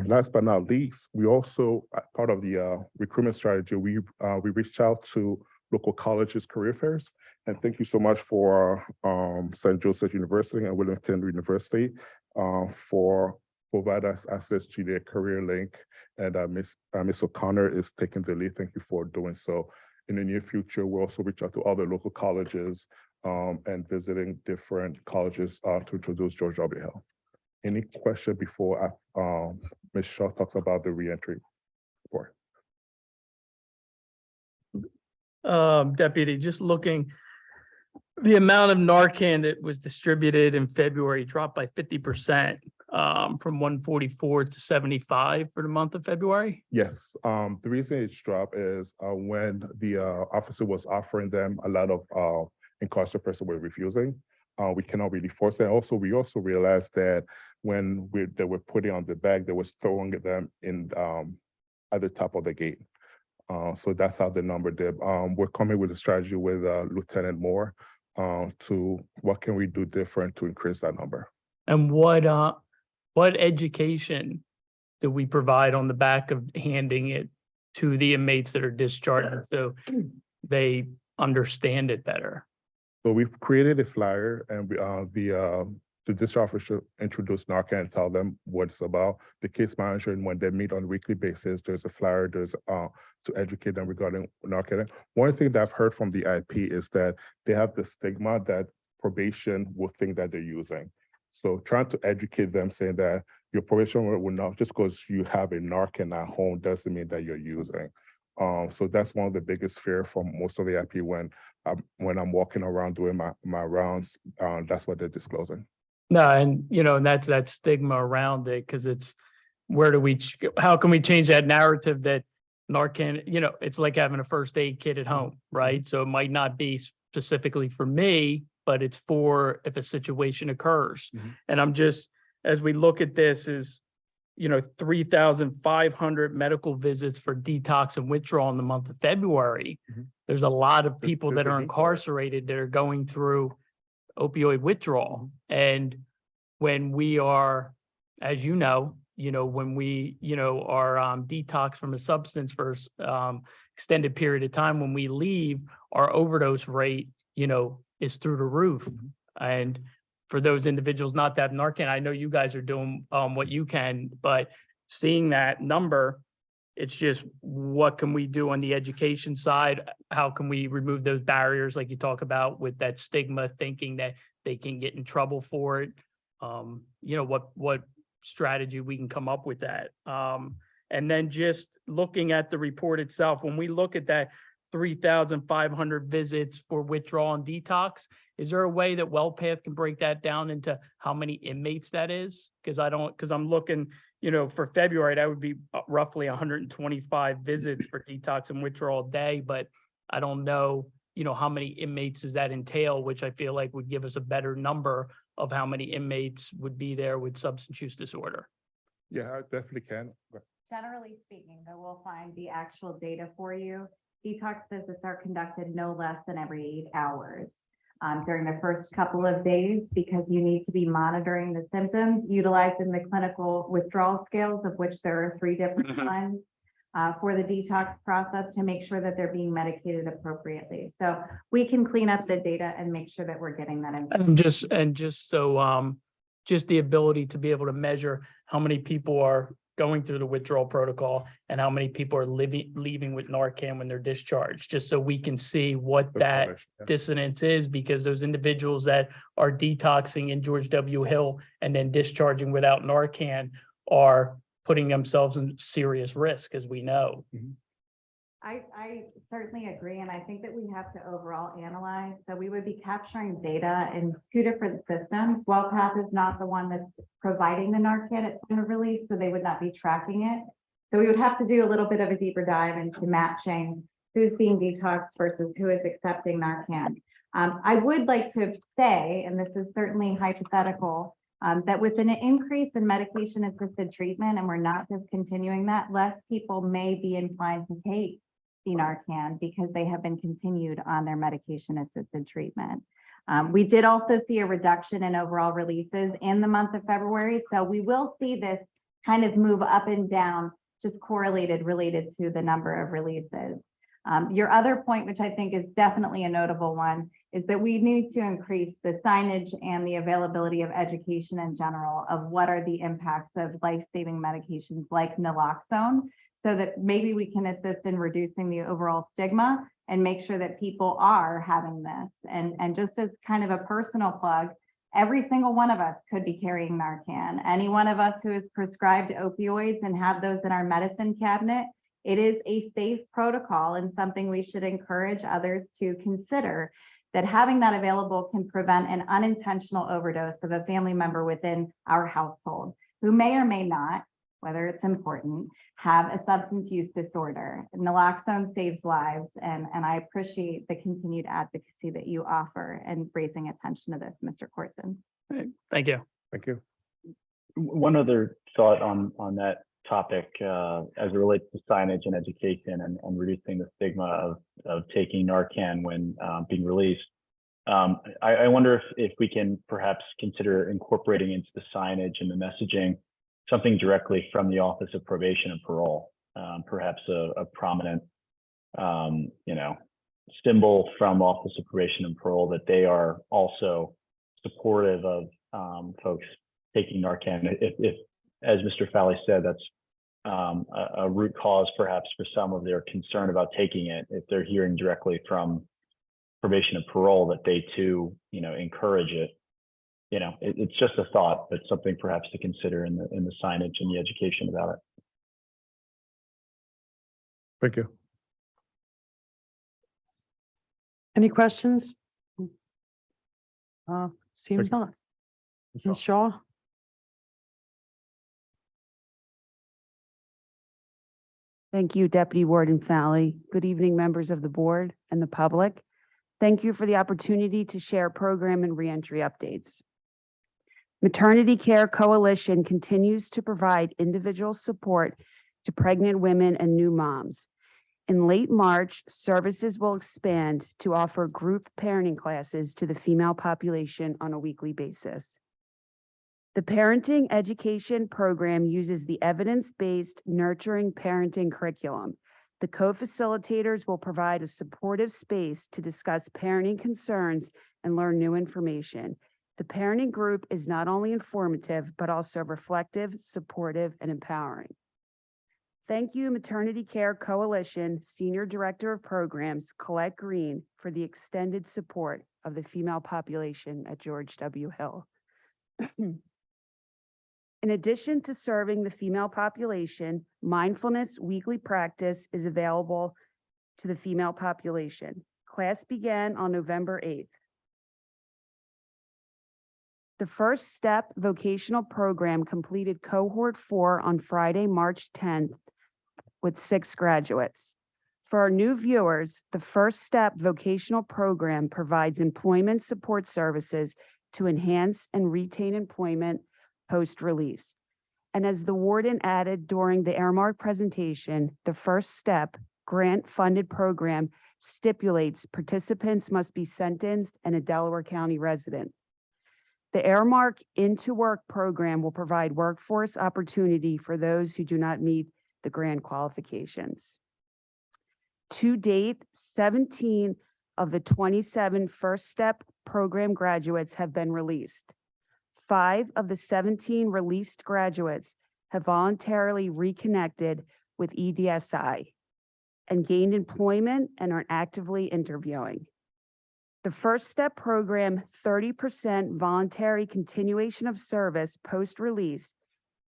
Last but not least, we also, part of the recruitment strategy, we reached out to local colleges' career fairs. And thank you so much for St. Joseph University and Wilmington University for providing us access to their career link. And Ms. O'Connor is taking the lead. Thank you for doing so. In the near future, we'll also reach out to other local colleges and visiting different colleges to introduce George W. Hill. Any question before Ms. Shaw talks about the reentry report? Deputy, just looking, the amount of Narcan that was distributed in February dropped by 50% from 144 to 75 for the month of February. Yes, the reason it's dropped is when the officer was offering them, a lot of incarcerated persons were refusing. We cannot really force it. Also, we also realized that when they were putting on the bag, they was throwing them in at the top of the gate. So that's how the number did. We're coming with a strategy with Lieutenant Moore to what can we do different to increase that number. And what education do we provide on the back of handing it to the inmates that are discharged so they understand it better? So we've created a flyer, and the district officer introduced Narcan and tell them what it's about. The case manager, and when they meet on a weekly basis, there's a flyer, there's to educate them regarding Narcan. One thing that I've heard from the IP is that they have the stigma that probation will think that they're using. So trying to educate them, saying that your probation will not, just because you have a Narcan at home doesn't mean that you're using. So that's one of the biggest fear from most of the IP when I'm walking around doing my rounds. That's what they're disclosing. No, and that's that stigma around it, because it's how can we change that narrative that Narcan, it's like having a first aid kit at home, right? So it might not be specifically for me, but it's for if a situation occurs. And I'm just, as we look at this is, 3,500 medical visits for detox and withdrawal in the month of February. There's a lot of people that there's a are need for it. incarcerated that are going through opioid withdrawal. And when we are, as when we, are detox from a substance for extended period of time, when we leave, our overdose rate, is through the roof. And for those individuals not to have Narcan, I know you guys are doing what you can, but seeing that number, it's just what can we do on the education side? How can we remove those barriers like you talk about with that stigma, thinking that they can get in trouble for it? What strategy we can come up with that. And then just looking at the report itself, when we look at that 3,500 visits for withdrawal and detox, is there a way that WellPath can break that down into how many inmates that is? Because I'm looking, for February, that would be roughly 125 visits for detox and withdrawal a day, but I don't know, how many inmates does that entail, which I feel like would give us a better number of how many inmates would be there with substance use disorder. Yeah, I definitely can. Generally speaking, though, we'll find the actual data for you. Detox visits are conducted no less than every 8 hours during the first couple of days, because you need to be monitoring the symptoms, utilizing the clinical withdrawal scales, of which there are 3 different ones for the detox process, to make sure that they're being medicated appropriately. So we can clean up the data and make sure that we're getting that information. And just the ability to be able to measure how many people are going through the withdrawal protocol and how many people are leaving with Narcan when they're discharged, just so we can see what that dissonance is, because those individuals that are detoxing in George W. Hill and then discharging without Narcan are putting themselves in serious risk, as we know. I certainly agree, and I think that we have to overall analyze. So we would be capturing data in 2 different systems. WellPath is not the one that's providing the Narcan at point of release, so they would not be tracking it. So we would have to do a little bit of a deeper dive into matching who's being detoxed versus who is accepting Narcan. I would like to say, and this is certainly hypothetical, that with an increase in medication-assisted treatment, and we're not discontinuing that, less people may be inclined to take the Narcan because they have been continued on their medication-assisted treatment. We did also see a reduction in overall releases in the month of February, so we will see this kind of move up and down, just related to the number of releases. Your other point, which I think is definitely a notable one, is that we need to increase the signage and the availability of education in general of what are the impacts of life-saving medications like naloxone, so that maybe we can assist in reducing the overall stigma and make sure that people are having this. And just as kind of a personal plug, every single one of us could be carrying Narcan. Any one of us who is prescribed opioids and have those in our medicine cabinet, it is a safe protocol and something we should encourage others to consider, that having that available can prevent an unintentional overdose of a family member within our household who may or may not, whether it's important, have a substance use disorder. Naloxone saves lives, and I appreciate the continued advocacy that you offer and raising attention to this, Mr. Corson. Thank you. Thank you. One other thought on that topic, as it relates to signage and education and reducing the stigma of taking Narcan when being released. I wonder if we can perhaps consider incorporating into the signage and the messaging something directly from the Office of Probation and Parole, perhaps a prominent, symbol from Office of Probation and Parole that they are also supportive of folks taking Narcan. If, as Mr. Fowley said, that's a root cause perhaps for some of their concern about taking it, if they're hearing directly from Probation and Parole that they too, encourage it. It's just a thought, but something perhaps to consider in the signage and the education about it. Thank you. Any questions? Seems Thank you. not. Ms. Shaw? Thank you, Deputy Warden Fowley. Good evening, members of the board and the public. Thank you for the opportunity to share program and reentry updates. Maternity Care Coalition continues to provide individual support to pregnant women and new moms. In late March, services will expand to offer group parenting classes to the female population on a weekly basis. The parenting education program uses the evidence-based nurturing parenting curriculum. The co-facilitators will provide a supportive space to discuss parenting concerns and learn new information. The parenting group is not only informative, but also reflective, supportive, and empowering. Thank you, Maternity Care Coalition Senior Director of Programs, Colette Green, for the extended support of the female population at George W. Hill. In addition to serving the female population, mindfulness weekly practice is available to the female population. Class began on November 8th. The First Step vocational program completed cohort 4 on Friday, March 10th with 6 graduates. For our new viewers, the First Step vocational program provides employment support services to enhance and retain employment post-release. And as the warden added during the Aramark presentation, the First Step grant-funded program stipulates participants must be sentenced and a Delaware County resident. The Aramark Into Work program will provide workforce opportunity for those who do not meet the grant qualifications. To date, 17 of the 27 First Step program graduates have been released. 5 of the 17 released graduates have voluntarily reconnected with EDSI and gained employment and are actively interviewing. The First Step program 30% voluntary continuation of service post-release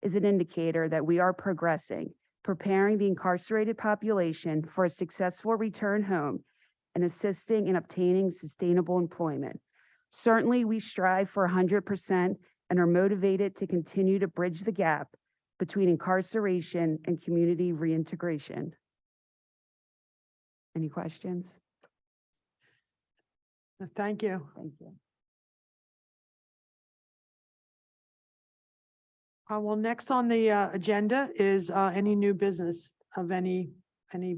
is an indicator that we are progressing, preparing the incarcerated population for a successful return home and assisting in obtaining sustainable employment. Certainly, we strive for 100% and are motivated to continue to bridge the gap between incarceration and community reintegration. Any questions? Thank you. Thank you. Well, next on the agenda is any new business of any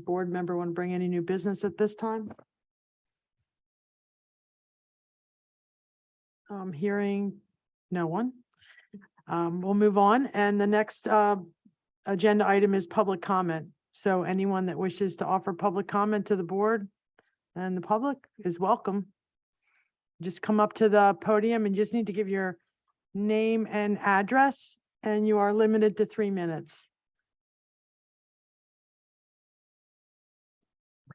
board member want to bring any new business at this time? Hearing no one. We'll move on, and the next agenda item is public comment. So anyone that wishes to offer public comment to the board and the public is welcome. Just come up to the podium and just need to give your name and address, and you are limited to 3 minutes.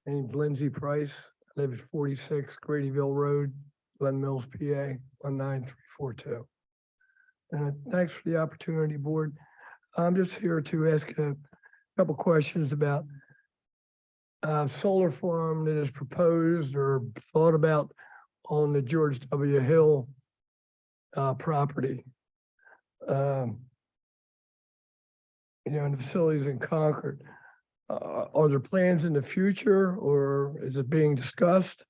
My name's Lindsay Price. I live at 46 Gradyville Road, Glen Mills, PA, 19342. Thanks for the opportunity, board. I'm just here to ask a couple questions about solar farm that is proposed or thought about on the George W. Hill property. And the facilities in Concord. Are there plans in the future, or is it being discussed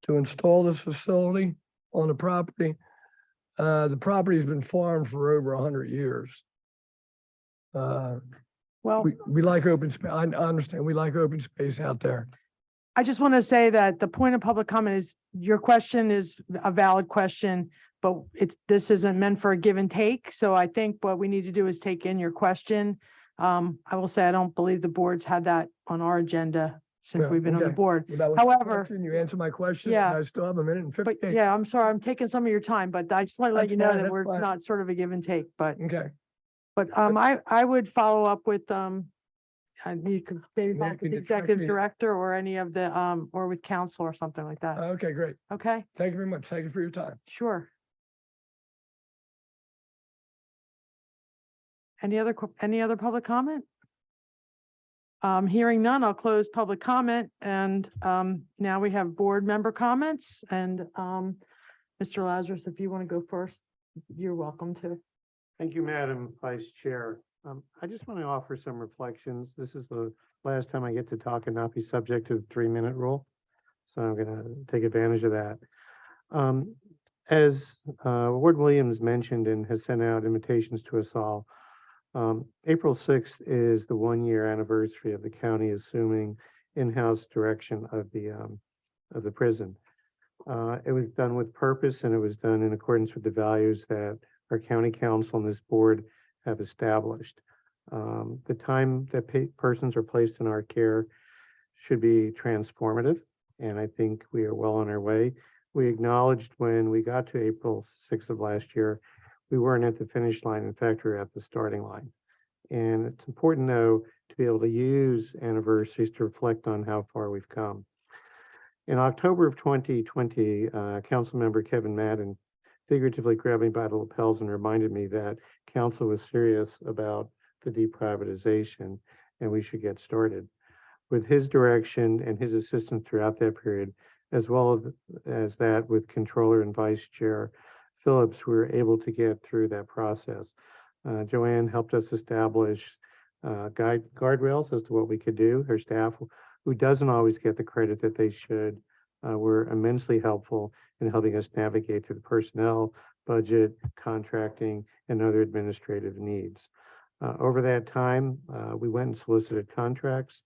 to install this facility on the property? The property has been farmed for over 100 years. Well, We like open space. I understand we like open space out there. I just want to say that the point of public comment is your question is a valid question, but this isn't meant for a give and take. So I think what we need to do is take in your question. I will say, I don't believe the board's had that on our agenda since Yeah, we've been on the okay. board. Well, that was my However, question. You answered my question. Yeah. And I still have a minute and 50. but yeah, I'm sorry, I'm taking some of your time, but I just want to let That's you know fine, that that's we're fine. not sort of a give and take, but Okay. I would follow up with you could maybe Yeah, talk with can the you check executive me- director or any of the or with council or something like that. Okay, great. Okay, Thank you very much. Thank you for your time. sure. Any other public comment? Hearing none, I'll close public comment, and now we have board member comments, and Mr. Lazarus, if you want to go first, you're welcome to. Thank you, Madam Vice Chair. I just want to offer some reflections. This is the last time I get to talk and not be subject to the 3-minute rule. So I'm going to take advantage of that. As Ward Williams mentioned and has sent out invitations to us all, April 6th is the 1-year anniversary of the county assuming in-house direction of the prison. It was done with purpose, and it was done in accordance with the values that our county council and this board have established. The time that persons are placed in our care should be transformative, and I think we are well on our way. We acknowledged when we got to April 6th of last year, we weren't at the finish line. In fact, we were at the starting line. And it's important, though, to be able to use anniversaries to reflect on how far we've come. In October of 2020, Councilmember Kevin Madden figuratively grabbed me by the lapels and reminded me that council was serious about the deprivatization and we should get started. With his direction and his assistance throughout that period, as well as that with Controller and Vice Chair Phillips, we were able to get through that process. Joanne helped us establish guardrails as to what we could do. Her staff, who doesn't always get the credit that they should, were immensely helpful in helping us navigate through the personnel, budget, contracting, and other administrative needs. Over that time, we went and solicited contracts.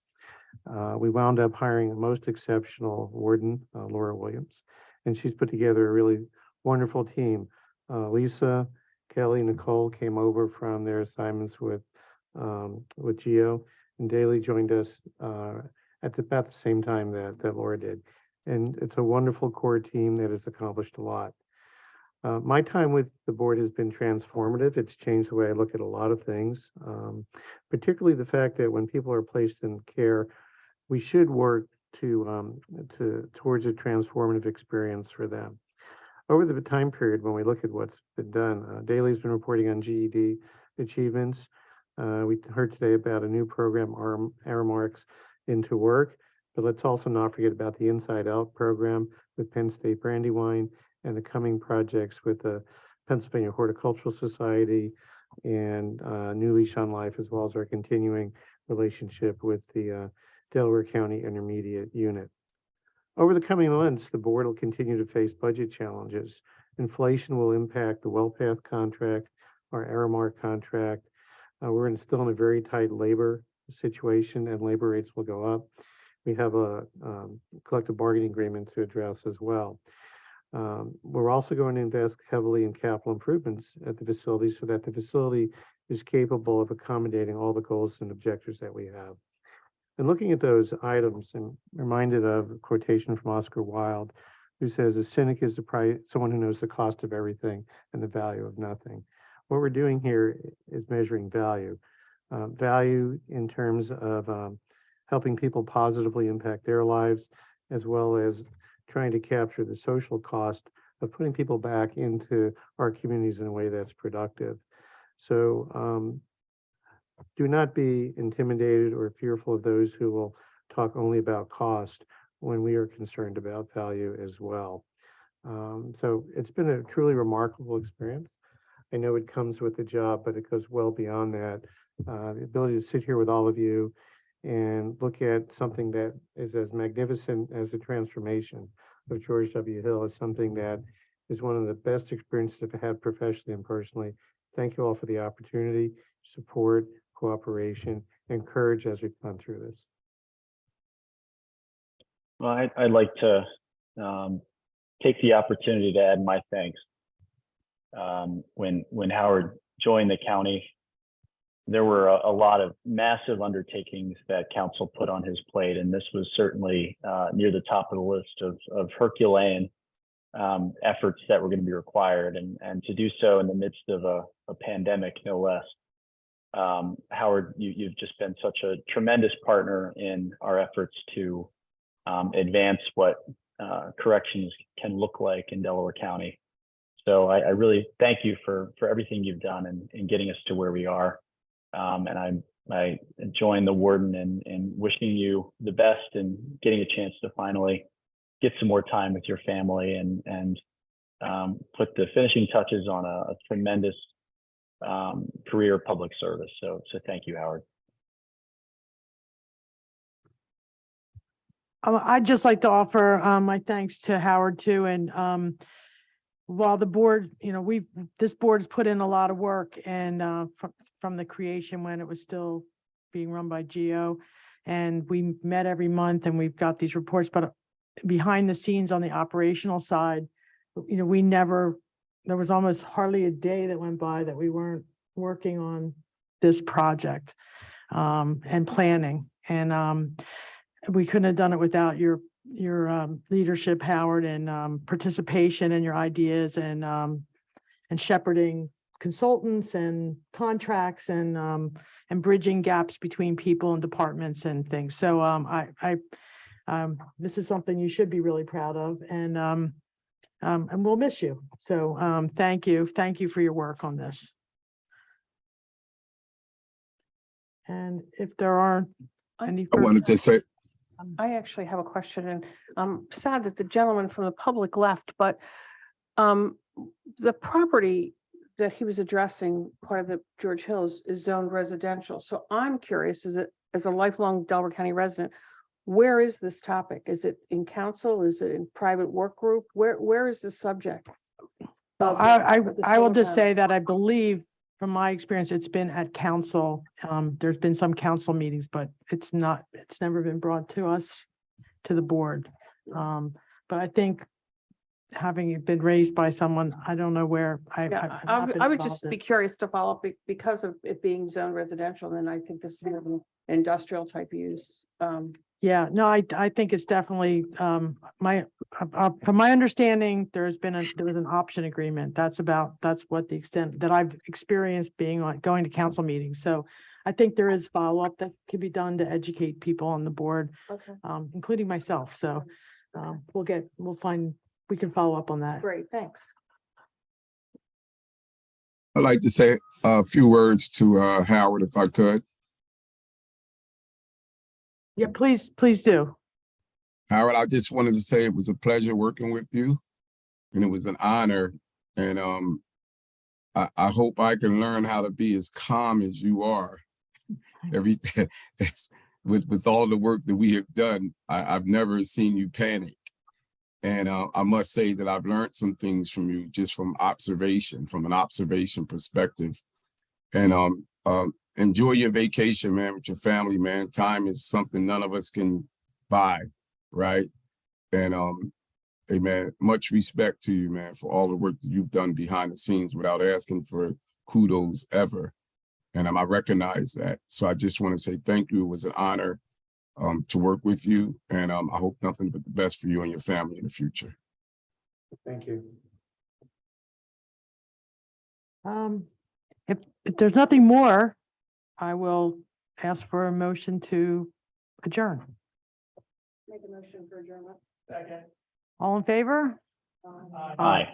We wound up hiring a most exceptional warden, Laura Williams, and she's put together a really wonderful team. Lisa, Kelly, Nicole came over from their assignments with Geo, and Daly joined us at about the same time that Laura did. And it's a wonderful core team that has accomplished a lot. My time with the board has been transformative. It's changed the way I look at a lot of things, particularly the fact that when people are placed in care, we should work towards a transformative experience for them. Over the time period, when we look at what's been done, Daly's been reporting on GED achievements. We heard today about a new program, Aramarks Into Work, but let's also not forget about the Inside Out program with Penn State Brandywine and the coming projects with the Pennsylvania Horticultural Society and New Leash on Life, as well as our continuing relationship with the Delaware County Intermediate Unit. Over the coming months, the board will continue to face budget challenges. Inflation will impact the WellPath contract, our Aramark contract. We're still in a very tight labor situation, and labor rates will go up. We have a collective bargaining agreement to address as well. We're also going to invest heavily in capital improvements at the facility so that the facility is capable of accommodating all the goals and objectives that we have. And looking at those items, I'm reminded of a quotation from Oscar Wilde, who says, "A cynic is someone who knows the cost of everything and the value of nothing." What we're doing here is measuring value. Value in terms of helping people positively impact their lives, as well as trying to capture the social cost of putting people back into our communities in a way that's productive. So do not be intimidated or fearful of those who will talk only about cost when we are concerned about value as well. So it's been a truly remarkable experience. I know it comes with the job, but it goes well beyond that. The ability to sit here with all of you and look at something that is as magnificent as the transformation of George W. Hill is something that is one of the best experiences I've had professionally and personally. Thank you all for the opportunity, support, cooperation, and courage as we've gone through this. Well, I'd like to take the opportunity to add my thanks. When Howard joined the county, there were a lot of massive undertakings that council put on his plate, and this was certainly near the top of the list of Herculean efforts that were going to be required, and to do so in the midst of a pandemic, no less. Howard, you've just been such a tremendous partner in our efforts to advance what corrections can look like in Delaware County. So I really thank you for everything you've done in getting us to where we are. And I join the warden in wishing you the best and getting a chance to finally get some more time with your family and put the finishing touches on a tremendous career public service. So thank you, Howard. I'd just like to offer my thanks to Howard too. And while the board, this board's put in a lot of work and from the creation when it was still being run by Geo. And we met every month and we've got these reports, but behind the scenes on the operational side, there was almost hardly a day that went by that we weren't working on this project and planning. And we couldn't have done it without your leadership, Howard, and participation in your ideas and shepherding consultants and contracts and bridging gaps between people and departments and things. So this is something you should be really proud of, and we'll miss you. So thank you for your work on this. And if there aren't any, I wanted to say, I actually have a question, and I'm sad that the gentleman from the public left, but the property that he was addressing, part of the George Hills, is zoned residential. So I'm curious, as a lifelong Delaware County resident, where is this topic? Is it in council? Is it in private work group? Where is the subject? I will just say that I believe, from my experience, it's been at council. There's been some council meetings, but it's never been brought to us, to the board. But I think having it been raised by someone, I don't know where I've not been I would involved just in. be curious to follow up because of it being zone residential, then I think this is more of an industrial type use. Yeah, no, I think it's definitely, from my understanding, there was an option agreement. That's what the extent that I've experienced going to council meetings. So I think there is follow-up that can be done to educate people on the board, Okay, including myself. So we can follow up on that. great, thanks. I'd like to say a few words to Howard, if I could. Yeah, please do. Howard, I just wanted to say it was a pleasure working with you, and it was an honor. And I hope I can learn how to be as calm as you are. With all the work that we have done, I've never seen you panic. And I must say that I've learned some things from you just from an observation perspective. And enjoy your vacation, man, with your family, man. Time is something none of us can buy, right? And hey, man, much respect to you, man, for all the work that you've done behind the scenes without asking for kudos ever. And I recognize that. So I just want to say thank you. It was an honor to work with you. And I hope nothing but the best for you and your family in the future. Thank you. If there's nothing more, I will ask for a motion to adjourn. Make a motion for adjournment. All in favor? Aye.